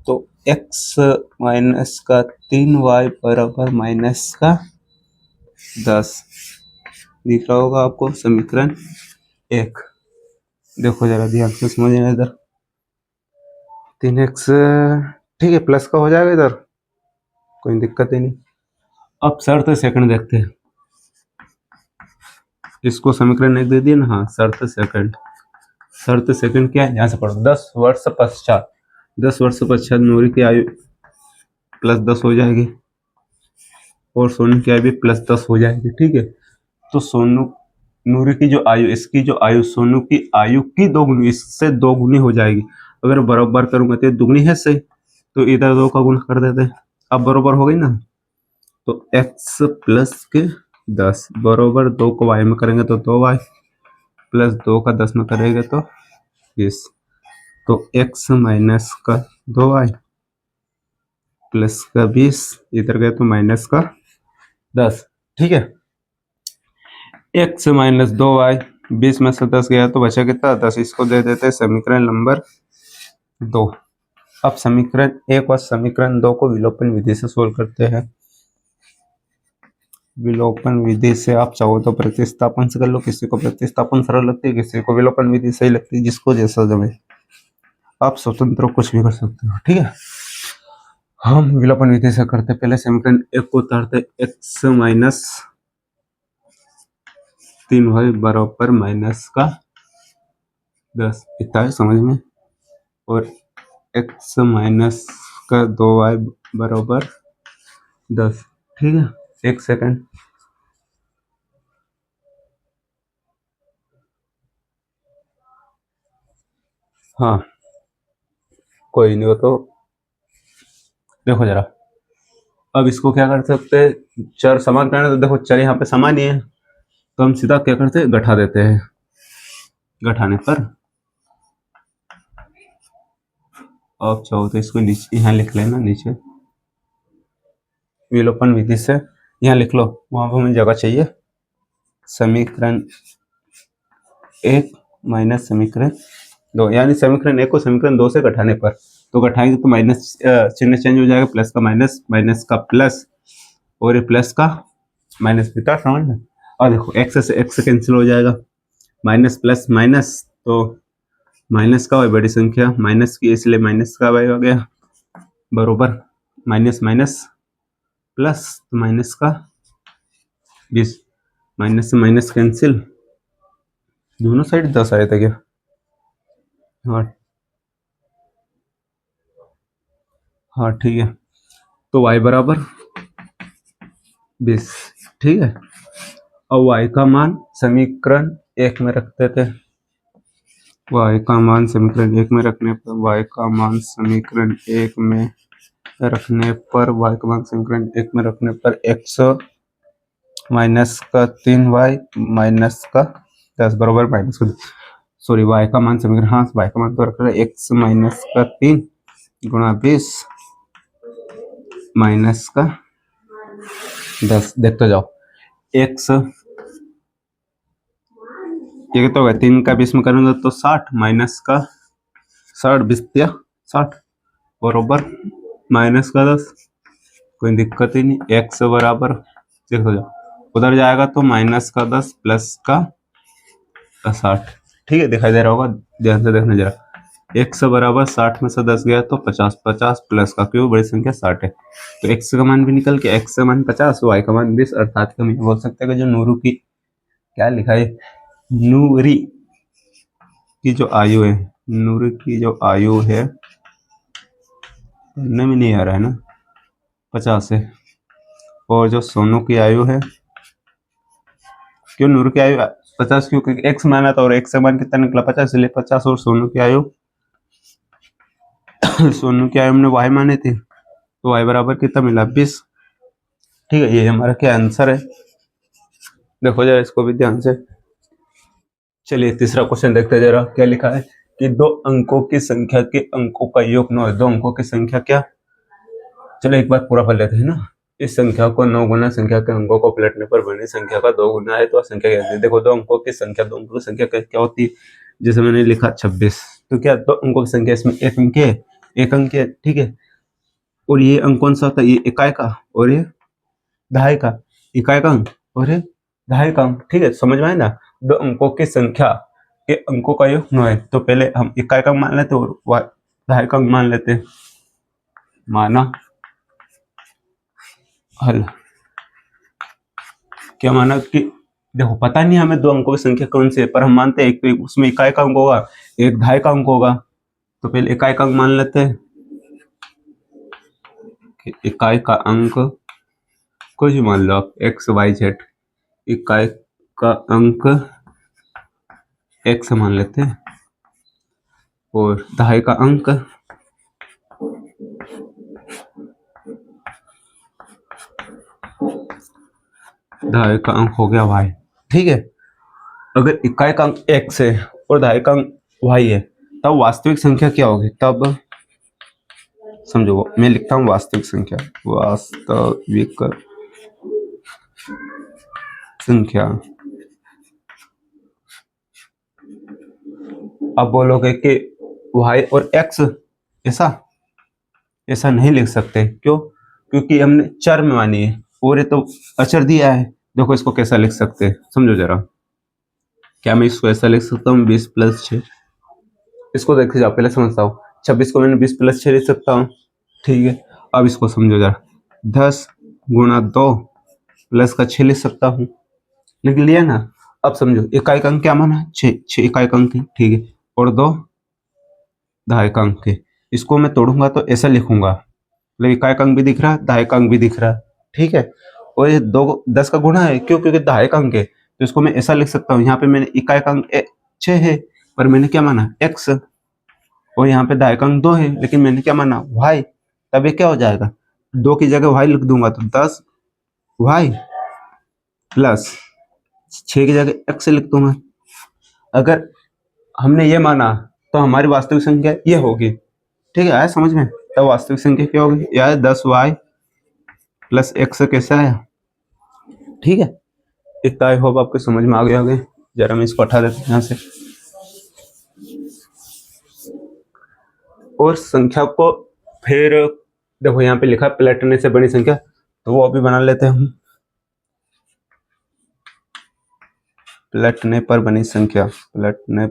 तो x माइनस का 3y बराबर माइनस का 10 दिख रहा होगा आपको, समीकरण 1। देखो जरा ध्यान से समझना, इधर 3x, ठीक है, प्लस का हो जाएगा, इधर कोई दिक्कत ही नहीं। अब शर्त सेकंड देखते हैं, इसको समीकरण 1 दे दिया ना। हाँ, शर्त सेकंड, शर्त सेकंड क्या है, यहां से पढ़ो। 10 वर्ष पश्चात, 10 वर्ष पश्चात नूरी की आयु +10 हो जाएगी, और सोनू की आयु भी +10 हो जाएगी, ठीक है। तो सोनू, नूरी की जो आयु, इसकी जो आयु सोनू की आयु की 2 गुनी, इससे 2 गुनी हो जाएगी। अगर बराबर करूंगा तो दुगनी है सही, तो इधर 2 का गुणा कर देते हैं। अब बराबर हो गई ना, तो x प्लस के 10 बराबर 2 को y में करेंगे तो 2y, प्लस 2 का 10 में करेंगे तो 20, तो x माइनस का 2y प्लस का 20, इधर गए तो माइनस का 10, ठीक है। x माइनस 2y, 20 में से 10 गया तो बचा कितना, 10। इसको दे देते हैं समीकरण नंबर 2। अब समीकरण 1 और समीकरण 2 को विलोपन विधि से सोल्व करते हैं। विलोपन विधि से आप चाहो तो प्रतिस्थापन से कर लो, किसी को प्रतिस्थापन सरल लगती है, किसी को विलोपन विधि सही लगती है, जिसको जैसा जमे। आप स्वतंत्र कुछ भी कर सकते हो, ठीक है। हम विलोपन विधि से करते, पहले समीकरण 1 को उतारते, x माइनस 3y बराबर माइनस का 10, इतना है समझ में। और x माइनस का 2y बराबर 10, ठीक है। एक सेकंड, हाँ कोई नहीं, हो तो देखो जरा। अब इसको क्या कर सकते हैं, चर समान करना, तो देखो चर यहाँ पे समान ही है, तो हम सीधा क्या करते हैं, घटा देते हैं। घटाने पर अब चाहो तो इसको नीचे यहाँ लिख लेना, नीचे विलोपन विधि से यहाँ लिख लो, वहां पर हमें जगह चाहिए। समीकरण 1 माइनस समीकरण 2, यानी समीकरण 1 को समीकरण 2 से घटाने पर, तो घटाएंगे तो माइनस चिन्ह चेंज हो जाएगा, प्लस का माइनस, माइनस का प्लस, और ये प्लस का माइनस बीता समझ में। और देखो एक्स से एक्स कैंसिल हो जाएगा, माइनस प्लस माइनस, तो माइनस का वाई बड़ी संख्या, माइनस की इसलिए माइनस का वाई हो गया बरोबर माइनस माइनस प्लस, तो माइनस का 20, माइनस से माइनस कैंसिल, दोनों साइड 10 आए थे क्या? हाँ ठीक है, तो y बराबर 20, ठीक है। और y का मान समीकरण 1 में रखते थे, y का मान समीकरण 1 में रखने पर y का मान समीकरण 1 में रखने पर y का मान समीकरण 1 में रखने पर x माइनस का 3y माइनस का 10 बराबर माइनस का, सॉरी y का मान समीकरण, हाँ y का मान तो रख रहे x माइनस का 3 गुणा 20 माइनस का 10, देखते जाओ x ये तो होगा 3 का 20 में करूंगा तो 60 माइनस का 60 20 दिया 60 बरोबर माइनस का 10, कोई दिक्कत ही नहीं। x बराबर देखो जाओ उधर जाएगा तो माइनस का 10 प्लस का 60, ठीक है दिखाई दे रहा होगा, ध्यान से देखना जरा। x बराबर 60 में से 10 गया तो 50, 50 प्लस का, क्यों बड़ी संख्या 60 है तो x का मान भी निकल के, x का मान 50 y का मान 20, अर्थात हम बोल सकते हैं कि जो नूरू की क्या लिखा है, नूरी की जो आयु है, नूरी की जो आयु है, पढ़ने में नहीं आ रहा है ना, 50 है। और जो सोनू की आयु है, क्यों नूरू की आयु 50 क्यों, क्योंकि x माना था और x का मान कितना निकला 50, इसलिए 50। और सोनू की आयु सोनू की आयु हमने y माने थे तो y बराबर कितना मिला 20, ठीक है। ये हमारा क्या आंसर है, देखो जरा इसको भी ध्यान से। चलिए तीसरा क्वेश्चन देखते जरा, क्या लिखा है कि दो अंकों की संख्या के अंकों का योग 9 है। दो अंकों की संख्या क्या, चलो एक बार पूरा पढ़ लेते हैं ना। इस संख्या को 9 गुना संख्या के अंकों को पलटने पर बनी संख्या का 2 गुना है तो संख्या क्या है। देखो दो अंकों की संख्या, दो अंकों की संख्या क्या होती है, जैसे मैंने लिखा 26, तो क्या दो अंकों की संख्या, इसमें एक अंक है, एक अंक है, ठीक है। और ये अंक कौन सा होता है, ये इकाई का और ये दहाई का, इकाई का अंक और ये दहाई का अंक, ठीक है समझ में आए ना। दो अंकों की संख्या के अंकों का योग 9 है, तो पहले हम इकाई का अंक मान लेते और दहाई का अंक मान लेते, माना हल। क्या माना कि देखो पता नहीं हमें दो अंकों की संख्या कौन सी है, पर हम मानते हैं एक तो उसमें इकाई का अंक होगा, एक दहाई का अंक होगा, तो पहले इकाई का अंक मान लेते हैं कि इकाई का अंक कुछ भी मान लो आप एक्स वाई जेड, इकाई का अंक एक्स मान लेते हैं और दहाई का अंक दहाई का अंक हो गया वाई, ठीक है। अगर इकाई का अंक एक्स है और दहाई का अंक वाई है तब वास्तविक संख्या क्या होगी, तब समझो मैं लिखता हूँ वास्तविक संख्या, वास्तविक संख्या। अब बोलोगे कि y और x ऐसा ऐसा नहीं लिख सकते, क्यों, क्योंकि हमने चर में मानी है और ये तो अचर दिया है। देखो इसको कैसा लिख सकते हैं समझो जरा, क्या मैं इसको ऐसा लिख सकता हूँ 20 प्लस 6, इसको देखते जाओ पहले समझता हूँ। 26 को मैंने 20 प्लस 6 लिख सकता हूँ, ठीक है। अब इसको समझो जरा, 10 गुणा 2 प्लस का 6 लिख सकता हूँ, लिख लिया ना। अब समझो इकाई का अंक क्या माना 6, 6 इकाई का अंक है, ठीक है, और 2 दहाई का अंक है। इसको मैं तोड़ूंगा तो ऐसा लिखूंगा, मतलब इकाई का अंक भी दिख रहा है, दहाई का अंक भी दिख रहा है, ठीक है। और ये 10 का गुणा है, क्यों, क्योंकि दहाई का अंक है, तो इसको मैं ऐसा लिख सकता हूँ। यहाँ पे मैंने इकाई का अंक 6 है पर मैंने क्या माना x, और यहाँ पे दहाई का अंक 2 है लेकिन मैंने क्या माना y, तब ये क्या हो जाएगा 2 की जगह y लिख दूंगा तो 10 y प्लस 6 की जगह x लिख दूंगा। अगर हमने ये माना तो हमारी वास्तविक संख्या ये होगी, ठीक है, आया समझ में। तब वास्तविक संख्या क्या होगी, यह 10y प्लस x कैसा है, ठीक है। इतना आई होप आपको समझ में आ गया होगा। जरा मैं इसको हटा देता हूँ यहाँ से, और संख्या को फिर देखो यहाँ पे लिखा है पलटने से बड़ी संख्या, तो वो अभी बना लेते हैं हम। पलटने पर बनी संख्या, पलटने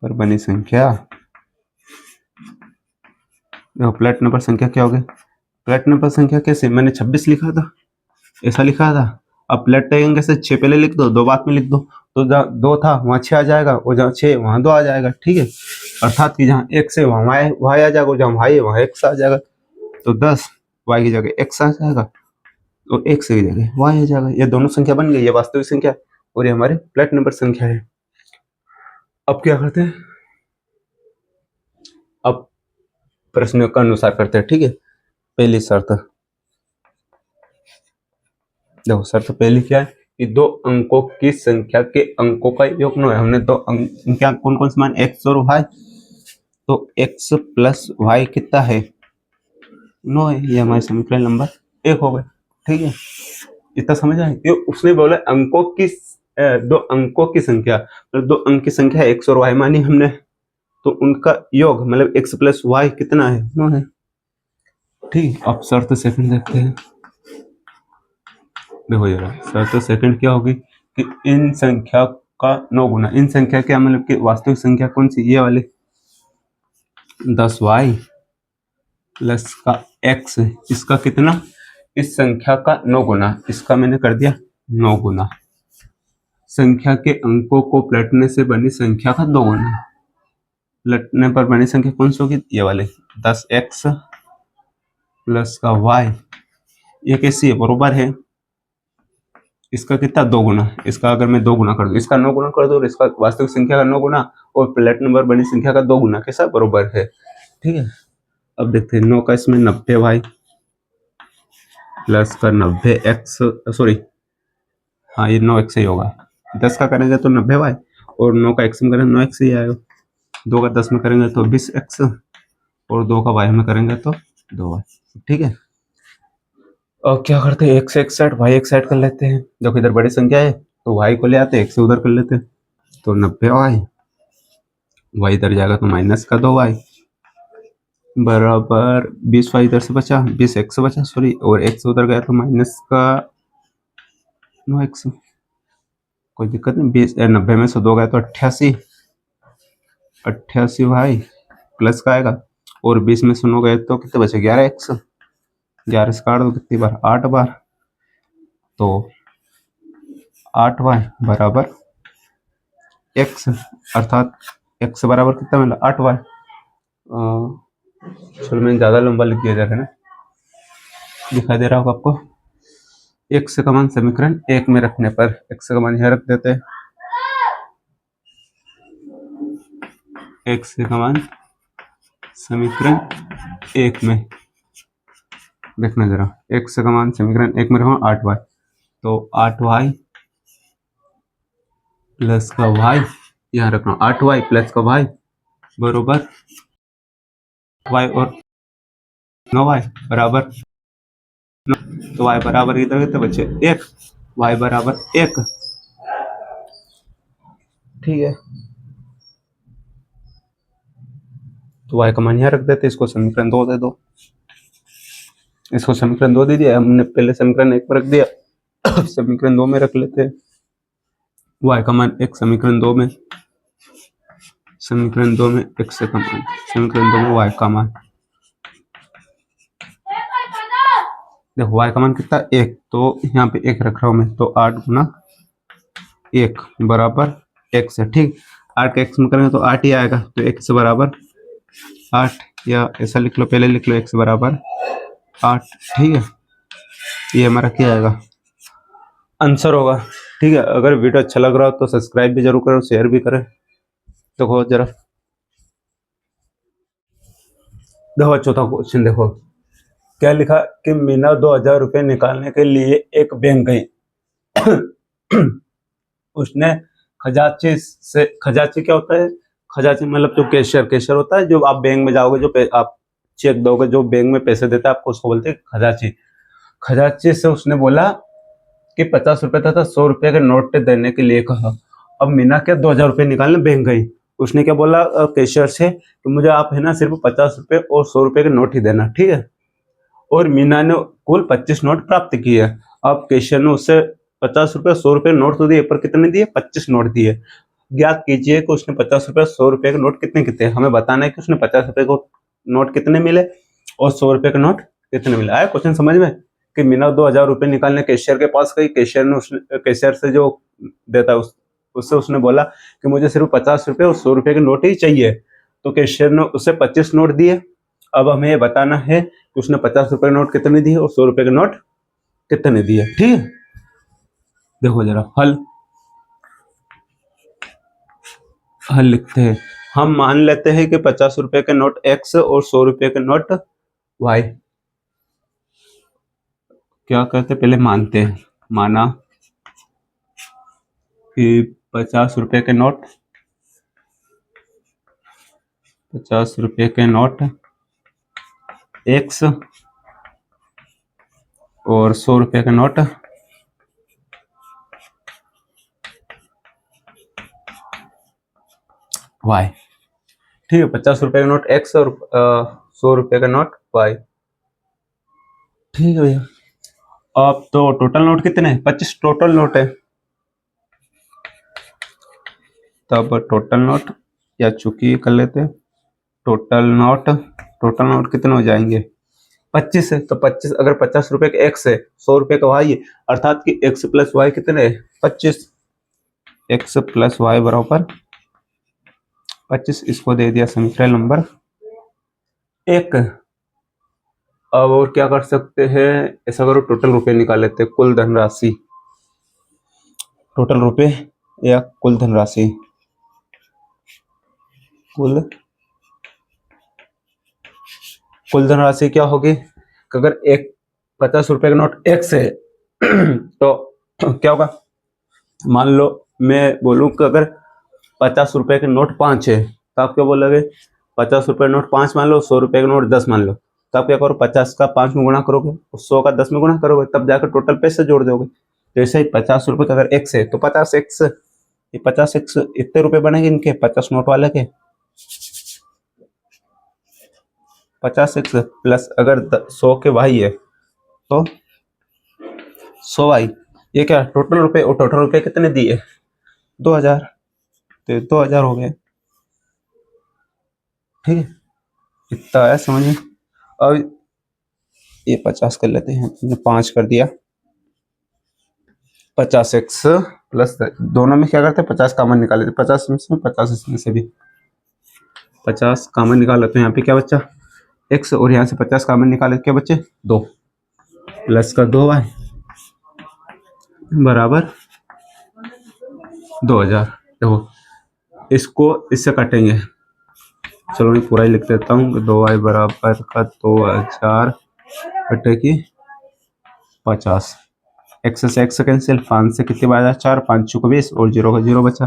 पर बनी संख्या, देखो पलटने पर संख्या क्या होगी, पलटने पर संख्या कैसे, मैंने 26 लिखा था, ऐसा लिखा था। अब पलटेंगे से 6 पहले लिख दो, 2 बाद में लिख दो, तो जहाँ 2 था वहाँ 6 आ जाएगा, और जहाँ 6 वहाँ 2 आ जाएगा, ठीक है। अर्थात कि जहाँ x है वहाँ y आ जाएगा, और जहाँ y है वहाँ x आ जाएगा। तो 10 y की जगह x आ जाएगा, तो x की जगह y आ जाएगा। ये दोनों संख्या बन गई, ये वास्तविक संख्या और ये हमारे फ्लैट नंबर संख्या है। अब क्या करते हैं, अब प्रश्न का अनुसार करते हैं, ठीक है। पहली शर्त, देखो शर्त पहली क्या है कि 2 अंकों की संख्या के अंकों का योग 9 है। हमने 2 संख्या कौन कौन से मान, x और y, तो x प्लस y कितना है, 9 है। ये हमारे समीकरण नंबर 1 हो गए, ठीक है। इतना समझ आए कि उसने बोला अंकों की 2 अंकों की संख्या, मतलब 2 अंक की संख्या x और y मानी हमने, तो उनका योग मतलब x प्लस y कितना है, 9 है, ठीक। अब शर्त सेकंड देखते हैं, देखो जरा शर्त सेकंड क्या होगी कि इन संख्या का 9 गुना, इन संख्या क्या मतलब कि वास्तविक संख्या कौन सी, ये वाली 10y प्लस का x, इसका कितना, इस संख्या का 9 गुना, इसका मैंने कर दिया 9 गुना। संख्या के अंकों को पलटने से बनी संख्या का 2 गुना, पलटने पर बनी संख्या कौन सी होगी, ये वाले 10x प्लस का y, ये कैसी है, बरोबर है इसका कितना, 2 गुना। इसका अगर मैं 2 गुना कर दूं, इसका 9 गुना कर दूं, और इसका वास्तविक संख्या का 9 गुना, और प्लट नंबर बनी संख्या का 2 गुना, कैसा, बरोबर है, ठीक है। अब देखते हैं 9 का इसमें 90y प्लस का 90x, सॉरी हाँ ये 9x ही होगा। 10 का करेंगे तो 90y, और 9 का x में करेंगे 9x ही आएगा। 2 का 10 में करेंगे तो 20x, और 2 का y में करेंगे तो 2y, ठीक है। और क्या करते हैं, x एक साइड y एक साइड कर लेते हैं। जब इधर बड़ी संख्या है तो y को ले आते हैं, x से उधर कर लेते हैं, तो 90y, y इधर जाएगा तो माइनस का 2y बराबर 20y इधर से बचा, 20x बचा सॉरी, और x उधर गया तो माइनस का 9x, कोई दिक्कत नहीं। 90 में से 2 गया तो 88y प्लस का आएगा, और 20 में से 9 गए तो कितने बचे, 11x, 11 से काट दो कितनी बार, 8 बार, तो 8y बराबर x, अर्थात x बराबर कितना मिला, 8y। चलो मैंने ज़्यादा लंबा लिख दिया जा रहा है ना, दिखाई दे रहा होगा आपको। x का मान समीकरण 1 में रखने पर, x का मान यहाँ रख देते हैं, x का मान समीकरण 1 में, देखना जरा, x का मान समीकरण 1 में रखो 8y, तो 8y प्लस का y, यहाँ रखना 8y प्लस का y बरोबर y और 9y बराबर, तो y बराबर इधर कितने बचे, 1, y बराबर 1, ठीक है। तो y का मान यहाँ रख देते, इसको समीकरण 2 दे दो, इसको समीकरण 2 दे दिया हमने, पहले समीकरण 1 पर रख दिया, समीकरण 2 में रख लेते हैं। y का मान 1 समीकरण 2 में, समीकरण 2 में x का मान, समीकरण 2 में y का मान, देखो y का मान कितना, 1, तो यहाँ पे 1 रख रहा हूँ मैं, तो 8 गुना 1 बराबर x है, ठीक। 8 का x में करेंगे तो 8 ही आएगा, तो x बराबर 8, या ऐसा लिख लो, पहले लिख लो x बराबर 8, ठीक है। ये हमारा क्या आएगा, आंसर होगा, ठीक है। अगर वीडियो अच्छा लग रहा हो तो सब्सक्राइब भी जरूर करो, शेयर भी करें। देखो जरा, देखो चौथा क्वेश्चन देखो, क्या लिखा कि मीना 2000 रुपये निकालने के लिए एक बैंक गई। उसने खजांची से, खजांची क्या होता है, खजांची मतलब जो कैशियर, कैशियर होता है, जो आप बैंक में जाओगे, जो आप चेक दोगे, जो बैंक में पैसे देता है आपको, उसको बोलते हैं खजांची। खजांची से उसने बोला कि 50 रुपए तथा 100 रुपए के नोट देने के लिए कहा। अब मीना क्या 2000 रुपये निकालने बैंक गई, उसने क्या बोला कैशियर से कि मुझे आप है ना सिर्फ 50 रुपए और 100 रुपए के नोट ही देना, ठीक है। और मीना ने कुल 25 नोट प्राप्त किए। अब कैशियर ने उससे 50 रुपये 100 रुपये नोट तो दिए, पर कितने दिए? 25 नोट दिए। ज्ञात कीजिए कि उसने 50 रुपये 100 रुपये के नोट कितने कितने, हमें बताना है कि उसने 50 रुपये को नोट कितने मिले और 100 रुपये के नोट कितने मिले। आया क्वेश्चन समझ में? कि मीना 2000 रुपये निकालने कैशियर के पास गई, कैशियर से जो देता है उससे उसने बोला कि मुझे सिर्फ 50 रुपये और 100 रुपये के नोट ही चाहिए, तो कैशियर ने उसे 25 नोट दिए। अब हमें ये बताना है कि उसने 50 रुपये नोट कितने दिए और 100 रुपये के नोट कितने दिए। ठीक है, देखो जरा हल लिखते हैं। हम मान लेते हैं कि 50 रुपये के नोट x और 100 रुपये के नोट y। क्या करते पहले मानते हैं, माना कि 50 रुपये के नोट 50 रुपये के नोट x और 100 रुपये के नोट y। ठीक है, 50 रुपये का नोट x और 100 रुपये का नोट y। ठीक है भैया, अब तो टोटल नोट कितने हैं? 25 टोटल नोट है। तब टोटल नोट या चुकी कर लेते हैं। टोटल नोट कितने हो जाएंगे? 25 है, तो 25 अगर 50 रुपये का x है, 100 रुपये का y है, अर्थात कि x प्लस वाई कितने है? 25। x प्लस वाई बराबर 25, इसको दे दिया समीकरण नंबर 1। अब और क्या कर सकते हैं? ऐसा करो, टोटल रुपए निकाल लेते हैं, कुल धनराशि, टोटल रुपए या कुल धनराशि, कुल धनराशि क्या होगी? अगर 50 रुपये का नोट x है तो क्या होगा? मान लो मैं बोलूं कि अगर 50 रुपये के नोट 5 है, तो आप क्या बोलोगे? 50 रुपये नोट 5 मान लो, 100 रुपये का नोट 10 मान लो, तो आप क्या करो? 50 का 5 में गुणा करोगे और 100 का 10 में गुणा करोगे, तब जाकर टोटल पैसे जोड़ दोगे। जैसे ही 50 रुपये का अगर x है तो 50x, ये 50x इतने रुपए बनेंगे इनके 50 नोट वाले के, 50x प्लस अगर 100 के y है तो 100y। ये क्या टोटल रुपए, और टोटल रुपए कितने दिए? 2000, तो 2000 हो गए। ठीक है, इतना है समझ में। अब ये 50 कर लेते हैं, हमने 5 कर दिया। 50x प्लस दोनों में क्या करते हैं? 50 कॉमन निकाल लेते हैं, 50 में 50 इसमें से भी 50 कॉमन निकाल लेते हैं। यहाँ पे क्या बच्चा? x, और यहाँ से 50 कॉमन निकाले क्या बच्चे? 2 प्लस का 2y बराबर 2000। देखो इसको इससे काटेंगे, चलो मैं पूरा ही लिख देता हूँ। 2y बराबर का 2000 बटे की 50। x से x कैंसिल, 5 से कितने बचा? 4, 5 को 20 और 0 का 0 बचा,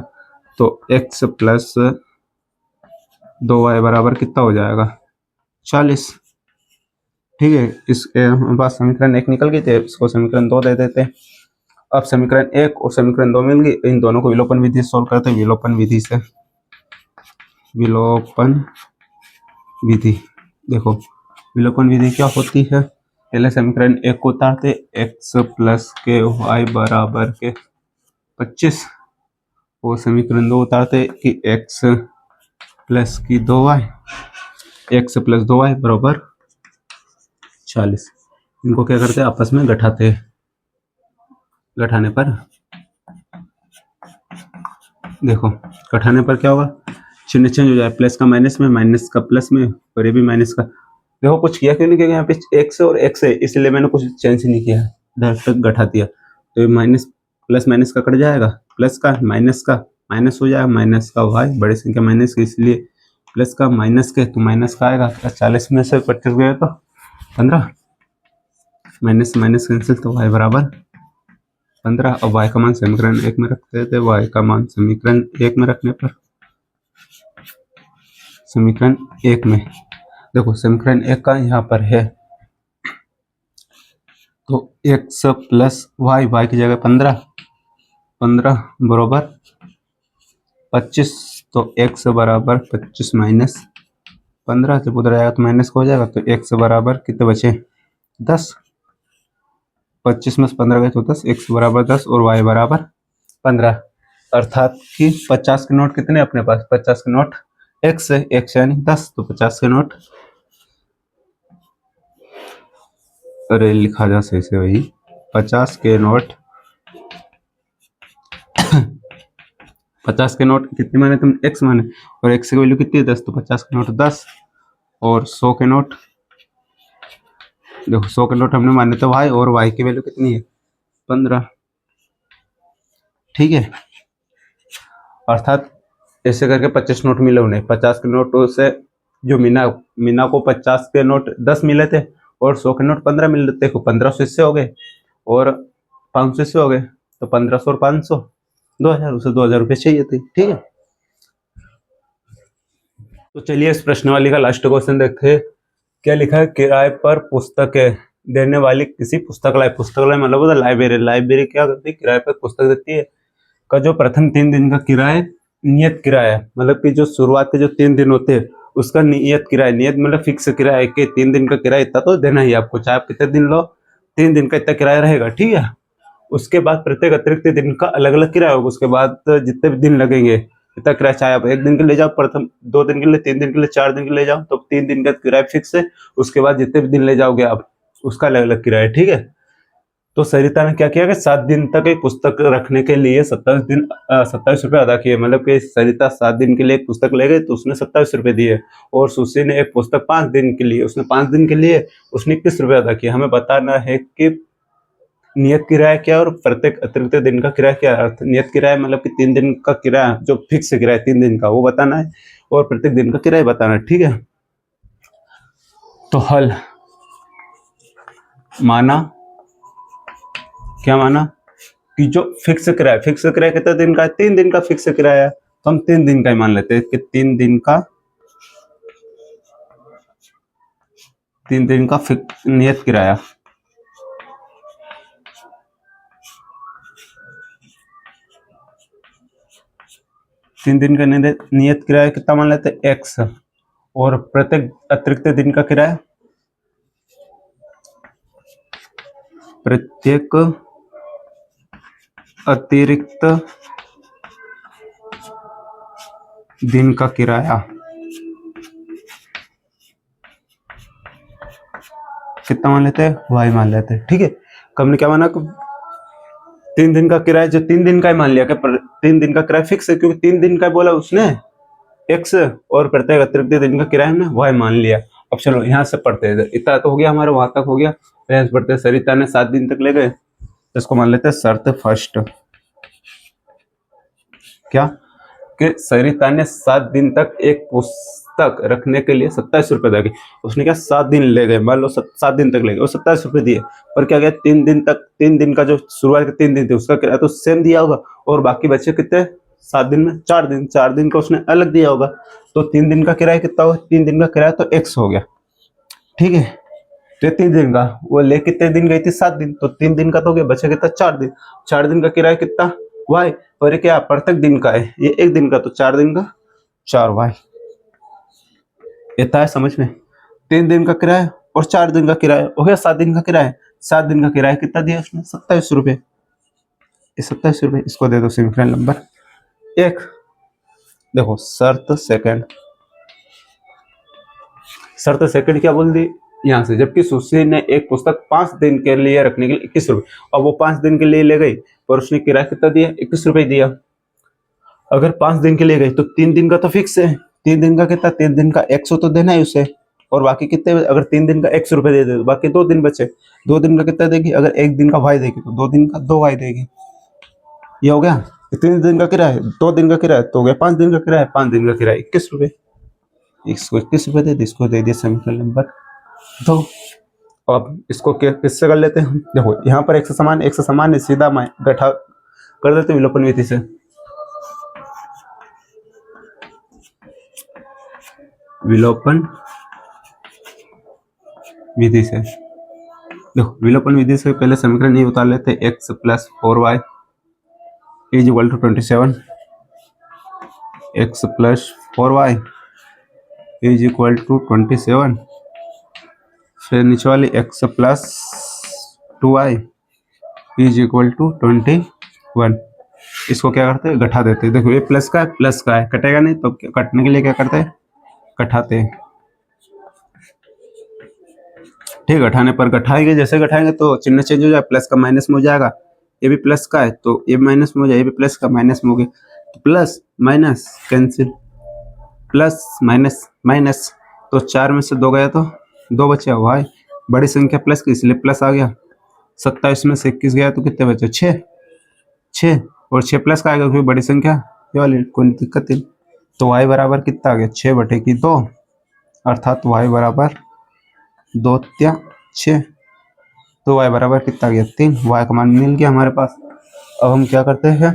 तो x प्लस 2y बराबर कितना हो जाएगा? 40। ठीक है, इस पास समीकरण 1 निकल गई थे, इसको समीकरण 2 दे देते हैं। अब समीकरण 1 और समीकरण 2 मिल गई, इन दोनों को विलोपन विधि सोल्व करते हैं। विलोपन विधि से, विलोपन विधि, देखो विलोपन विधि क्या होती है? पहले समीकरण 1 को उतारते, x प्लस के वाई बराबर के 25, और समीकरण 2 उतारते कि x प्लस की 2y, x प्लस 2y बराबर 40। इनको क्या करते हैं? आपस में घटाते हैं। घटाने पर देखो, घटाने पर क्या होगा? चिन्ह चेंज हो जाए, प्लस का माइनस में, माइनस का प्लस में, और ये भी माइनस का। देखो कुछ किया क्यों नहीं किया? यहाँ पे x और x है, इसलिए मैंने कुछ चेंज नहीं किया, डायरेक्ट घटा दिया। तो ये माइनस प्लस माइनस का कट जाएगा, प्लस का माइनस का माइनस हो जाएगा, माइनस का y बड़ी संख्या माइनस की, इसलिए प्लस का माइनस के, तो माइनस का आएगा। 40 में से 25 गए तो 15, माइनस माइनस कैंसिल, तो y बराबर 15। अब y का मान समीकरण 1 में रखते थे, y का मान समीकरण 1 में रखने पर, समीकरण 1 में देखो समीकरण 1 का यहाँ पर है, तो x प्लस वाई, वाई की जगह 15 बराबर 25, तो x बराबर 25 माइनस 15, जब उधर आएगा तो माइनस हो जाएगा, तो x बराबर कितने बचे? 10। 25 में से 15 गए तो 10, x बराबर 10 और y बराबर 15, अर्थात कि 50 के नोट कितने अपने पास, 50 के नोट x है, x यानी 10, तो 50 के नोट, अरे लिखा जा सही से वही, 50 के नोट 50 के नोट कितने माने तुम, x माने, और x की वैल्यू कितनी है 10, तो 50 के नोट 10, और 100 के नोट, देखो 100 के नोट हमने माने तो y, और y की वैल्यू कितनी है 15, ठीक है। अर्थात ऐसे करके 25 नोट मिले उन्हें, 50 के नोट से जो मीना को 50 के नोट 10 मिले थे और 100 के नोट 15 मिले थे, देखो 1500 इससे हो गए और 500 इससे हो गए, तो 1500 और 500 2000, उसे 2000 रुपये चाहिए थे, ठीक है। तो चलिए इस प्रश्नावली का लास्ट क्वेश्चन देखते हैं। क्या लिखा है, किराए पर पुस्तकें देने वाली किसी पुस्तकालय, पुस्तकालय मतलब होता है लाइब्रेरी, लाइब्रेरी क्या करती है, किराए पर पुस्तक देती है, का जो प्रथम 3 दिन का किराया नियत किराया, मतलब कि जो शुरुआत के जो 3 दिन होते हैं उसका नियत किराया, नियत मतलब फिक्स किराया कि 3 दिन का किराया इतना तो देना ही आपको, चाहे आप कितने दिन लो 3 दिन का इतना किराया रहेगा, ठीक है। उसके बाद प्रत्येक अतिरिक्त दिन का अलग अलग किराया होगा, उसके बाद जितने भी दिन लगेंगे इतना किराया, चाहे आप 1 दिन के ले जाओ, प्रथम 2 दिन के लिए, 3 दिन के लिए, 4 दिन के ले जाओ, तो 3 दिन का किराया फिक्स है, उसके बाद जितने भी दिन ले जाओगे आप उसका अलग अलग किराया, ठीक है। तो सरिता ने क्या किया कि 7 दिन तक एक पुस्तक रखने के लिए 27 रुपये अदा किए, मतलब कि सरिता 7 दिन के लिए एक पुस्तक ले गई तो उसने 27 रुपये दिए, और सुशी ने एक पुस्तक 5 दिन के लिए, उसने 5 दिन के लिए उसने 21 रुपये अदा किए। हमें बताना है कि नियत किराया क्या और प्रत्येक अतिरिक्त दिन का किराया क्या है। नियत किराया मतलब कि 3 दिन का किराया जो फिक्स किराया 3 दिन का वो बताना है, और प्रत्येक दिन का किराया बताना है, ठीक है। तो हल माना, क्या माना कि जो फिक्स किराया कितने दिन का है, 3 दिन का फिक्स किराया है, तो हम 3 दिन का ही मान लेते हैं कि 3 दिन का नियत किराया, तीन दिन का नियत किराया कितना मान लेते हैं x, और प्रत्येक अतिरिक्त दिन का किराया, प्रत्येक अतिरिक्त दिन का किराया कितना मान लेते हैं, y मान लेते हैं, ठीक है। हमने क्या माना, 3 दिन का किराया जो 3 दिन का ही मान लिया कि 3 दिन का किराया फिक्स है, क्योंकि 3 दिन का बोला उसने x, और प्रत्येक अतिरिक्त दिन का किराया हमने y मान लिया। अब चलो यहाँ से पढ़ते हैं, इतना तो हो गया हमारे, वहां तक हो गया, यहाँ से पढ़ते हैं। सरिता ने 7 दिन तक ले गए, इसको मान लेते हैं शर्त फर्स्ट, क्या कि सरिता ने 7 दिन तक एक पुस्तक रखने के लिए 27 रुपये दिए, उसने क्या 7 दिन ले गए, मान लो 7 दिन तक ले गए और 27 रुपये दिए, पर क्या गया 3 दिन तक, 3 दिन का जो शुरुआत के 3 दिन थे उसका किराया तो सेम दिया होगा, और बाकी बचे कितने 7 दिन में 4 दिन का उसने अलग दिया होगा, तो 3 दिन का किराया कितना होगा, 3 दिन का किराया तो x हो गया, ठीक है। तो 3 दिन का वो ले कितने दिन गई थी 7 दिन, तो 3 दिन का तो हो गया, बचा कितना 4 दिन, 4 दिन का किराया कितना y, और ये क्या प्रत्येक दिन का है, ये 1 दिन का, तो 4 दिन का 4y, इतना है समझ में। 3 दिन का किराया और 4 दिन का किराया हो गया 7 दिन का किराया, 7 दिन का किराया कितना दिया उसने 27 रुपये, 27 रुपये, इसको दे दो सेमीफाइनल नंबर 1। देखो शर्त सेकंड क्या बोल दी यहाँ से, जबकि सुशी ने एक पुस्तक 5 दिन के लिए रखने के लिए 21 रुपये, अब वो 5 दिन के लिए ले गई पर उसने किराया कितना दिया 21 रुपये दिया। अगर 5 दिन के लिए गई तो 3 दिन का तो फिक्स है, 3 दिन का कितना, 3 दिन का 100 तो देना है उसे, और बाकी कितने, अगर 3 दिन का 100 रुपये दे दे तो बाकी 2 दिन बचे, 2 दिन का कितना देगी, अगर 1 दिन का y देगी तो 2 दिन का 2y देगी, ये हो गया 3 दिन का किराया, 2 दिन का किराया तो हो गया 5 दिन का किराया, 5 दिन का किराया 21 रुपये, इसको 21 रुपये दे दी, इसको दे दिया समीकरण नंबर 2। अब इसको किससे कर लेते हैं, देखो यहाँ पर एक से समान है, सीधा बैठा कर देते विलोपन विधि से, विलोपन विधि से, देखो विलोपन विधि से पहले समीकरण नहीं उतार लेते, x plus 4y is equal to 27, x plus 4y is equal to 27, फिर नीचे वाली x plus 2y is equal to 21। इसको क्या करते हैं, घटा देते हैं। देखो ये प्लस का है, कटेगा नहीं तो कटने के लिए क्या करते हैं, घटाते हैं। ठीक है, घटाने पर घटाएंगे, जैसे घटाएंगे तो चिन्ह चेंज हो जाएगा, प्लस का माइनस में हो जाएगा। ये भी प्लस का है तो ये माइनस में हो जाएगा, ये भी प्लस का माइनस में हो गया, तो plus minus cancel, plus minus minus, तो 4 में से 2 गया तो 2 बचा। वाई बड़ी संख्या प्लस की इसलिए प्लस आ गया। 27 में से 21 गया तो कितने बचे, 6 और 6 प्लस का आएगा क्योंकि बड़ी संख्या ये वाली, कोई दिक्कत नहीं। तो वाई बराबर कितना आ गया, 6/2, अर्थात वाई बराबर 2 त्या 6। तो वाई बराबर कितना आ गया, 3। वाई का मान मिल गया हमारे पास। अब हम क्या करते हैं,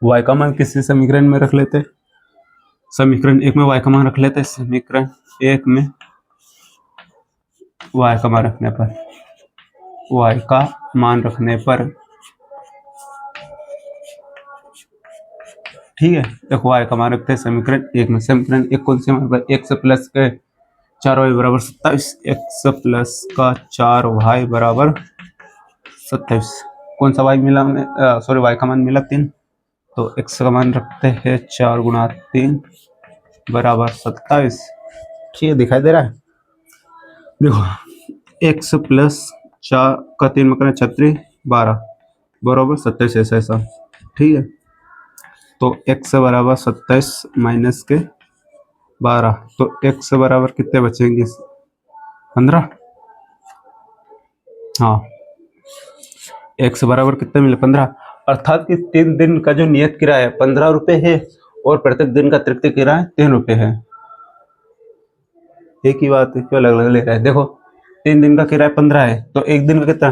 वाई का मान किसी समीकरण में रख लेते हैं। समीकरण 1 में वाई का मान रख लेते हैं। समीकरण 1 में वाई का मान रखने पर, वाई का मान रखने पर, ठीक है, देखो वाई का मान रखते हैं समीकरण 1 में। समीकरण 1 कौन से मान पर, 1 से प्लस के 4y बराबर 27, 1 प्लस का 4y बराबर 27। कौन सा y मिला हमें, सॉरी y का मान मिला 3, तो x का मान रखते हैं 4 गुणा 3 बराबर 27। ठीक है, दिखाई दे रहा है। देखो x प्लस 4 का 3 में करना 36 12 बराबर 27, ऐसा। ठीक है, तो x बराबर 27 माइनस के 12, तो x बराबर कितने बचेंगे, 15। हाँ, x बराबर कितने मिले, 15। अर्थात कि 3 दिन का जो नियत किराया 15 रुपए है और प्रत्येक दिन का अतिरिक्त किराया 3 रुपए है। एक ही बात है, क्यों अलग अलग ले रहा है। देखो 3 दिन का किराया 15 है तो एक दिन का कितना,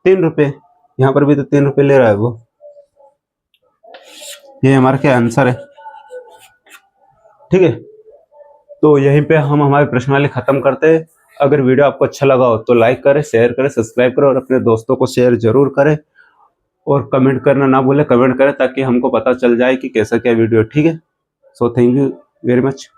3 रुपए। यहाँ पर भी तो 3 रुपए ले रहा है वो। ये हमारा क्या आंसर है। ठीक है, तो यहीं पे हम हमारी प्रश्नावली खत्म करते हैं। अगर वीडियो आपको अच्छा लगा हो तो लाइक करें, शेयर करें, सब्सक्राइब करें और अपने दोस्तों को शेयर जरूर करें। और कमेंट करना ना भूलें, कमेंट करें ताकि हमको पता चल जाए कि कैसा क्या वीडियो। ठीक है, so thank you very much.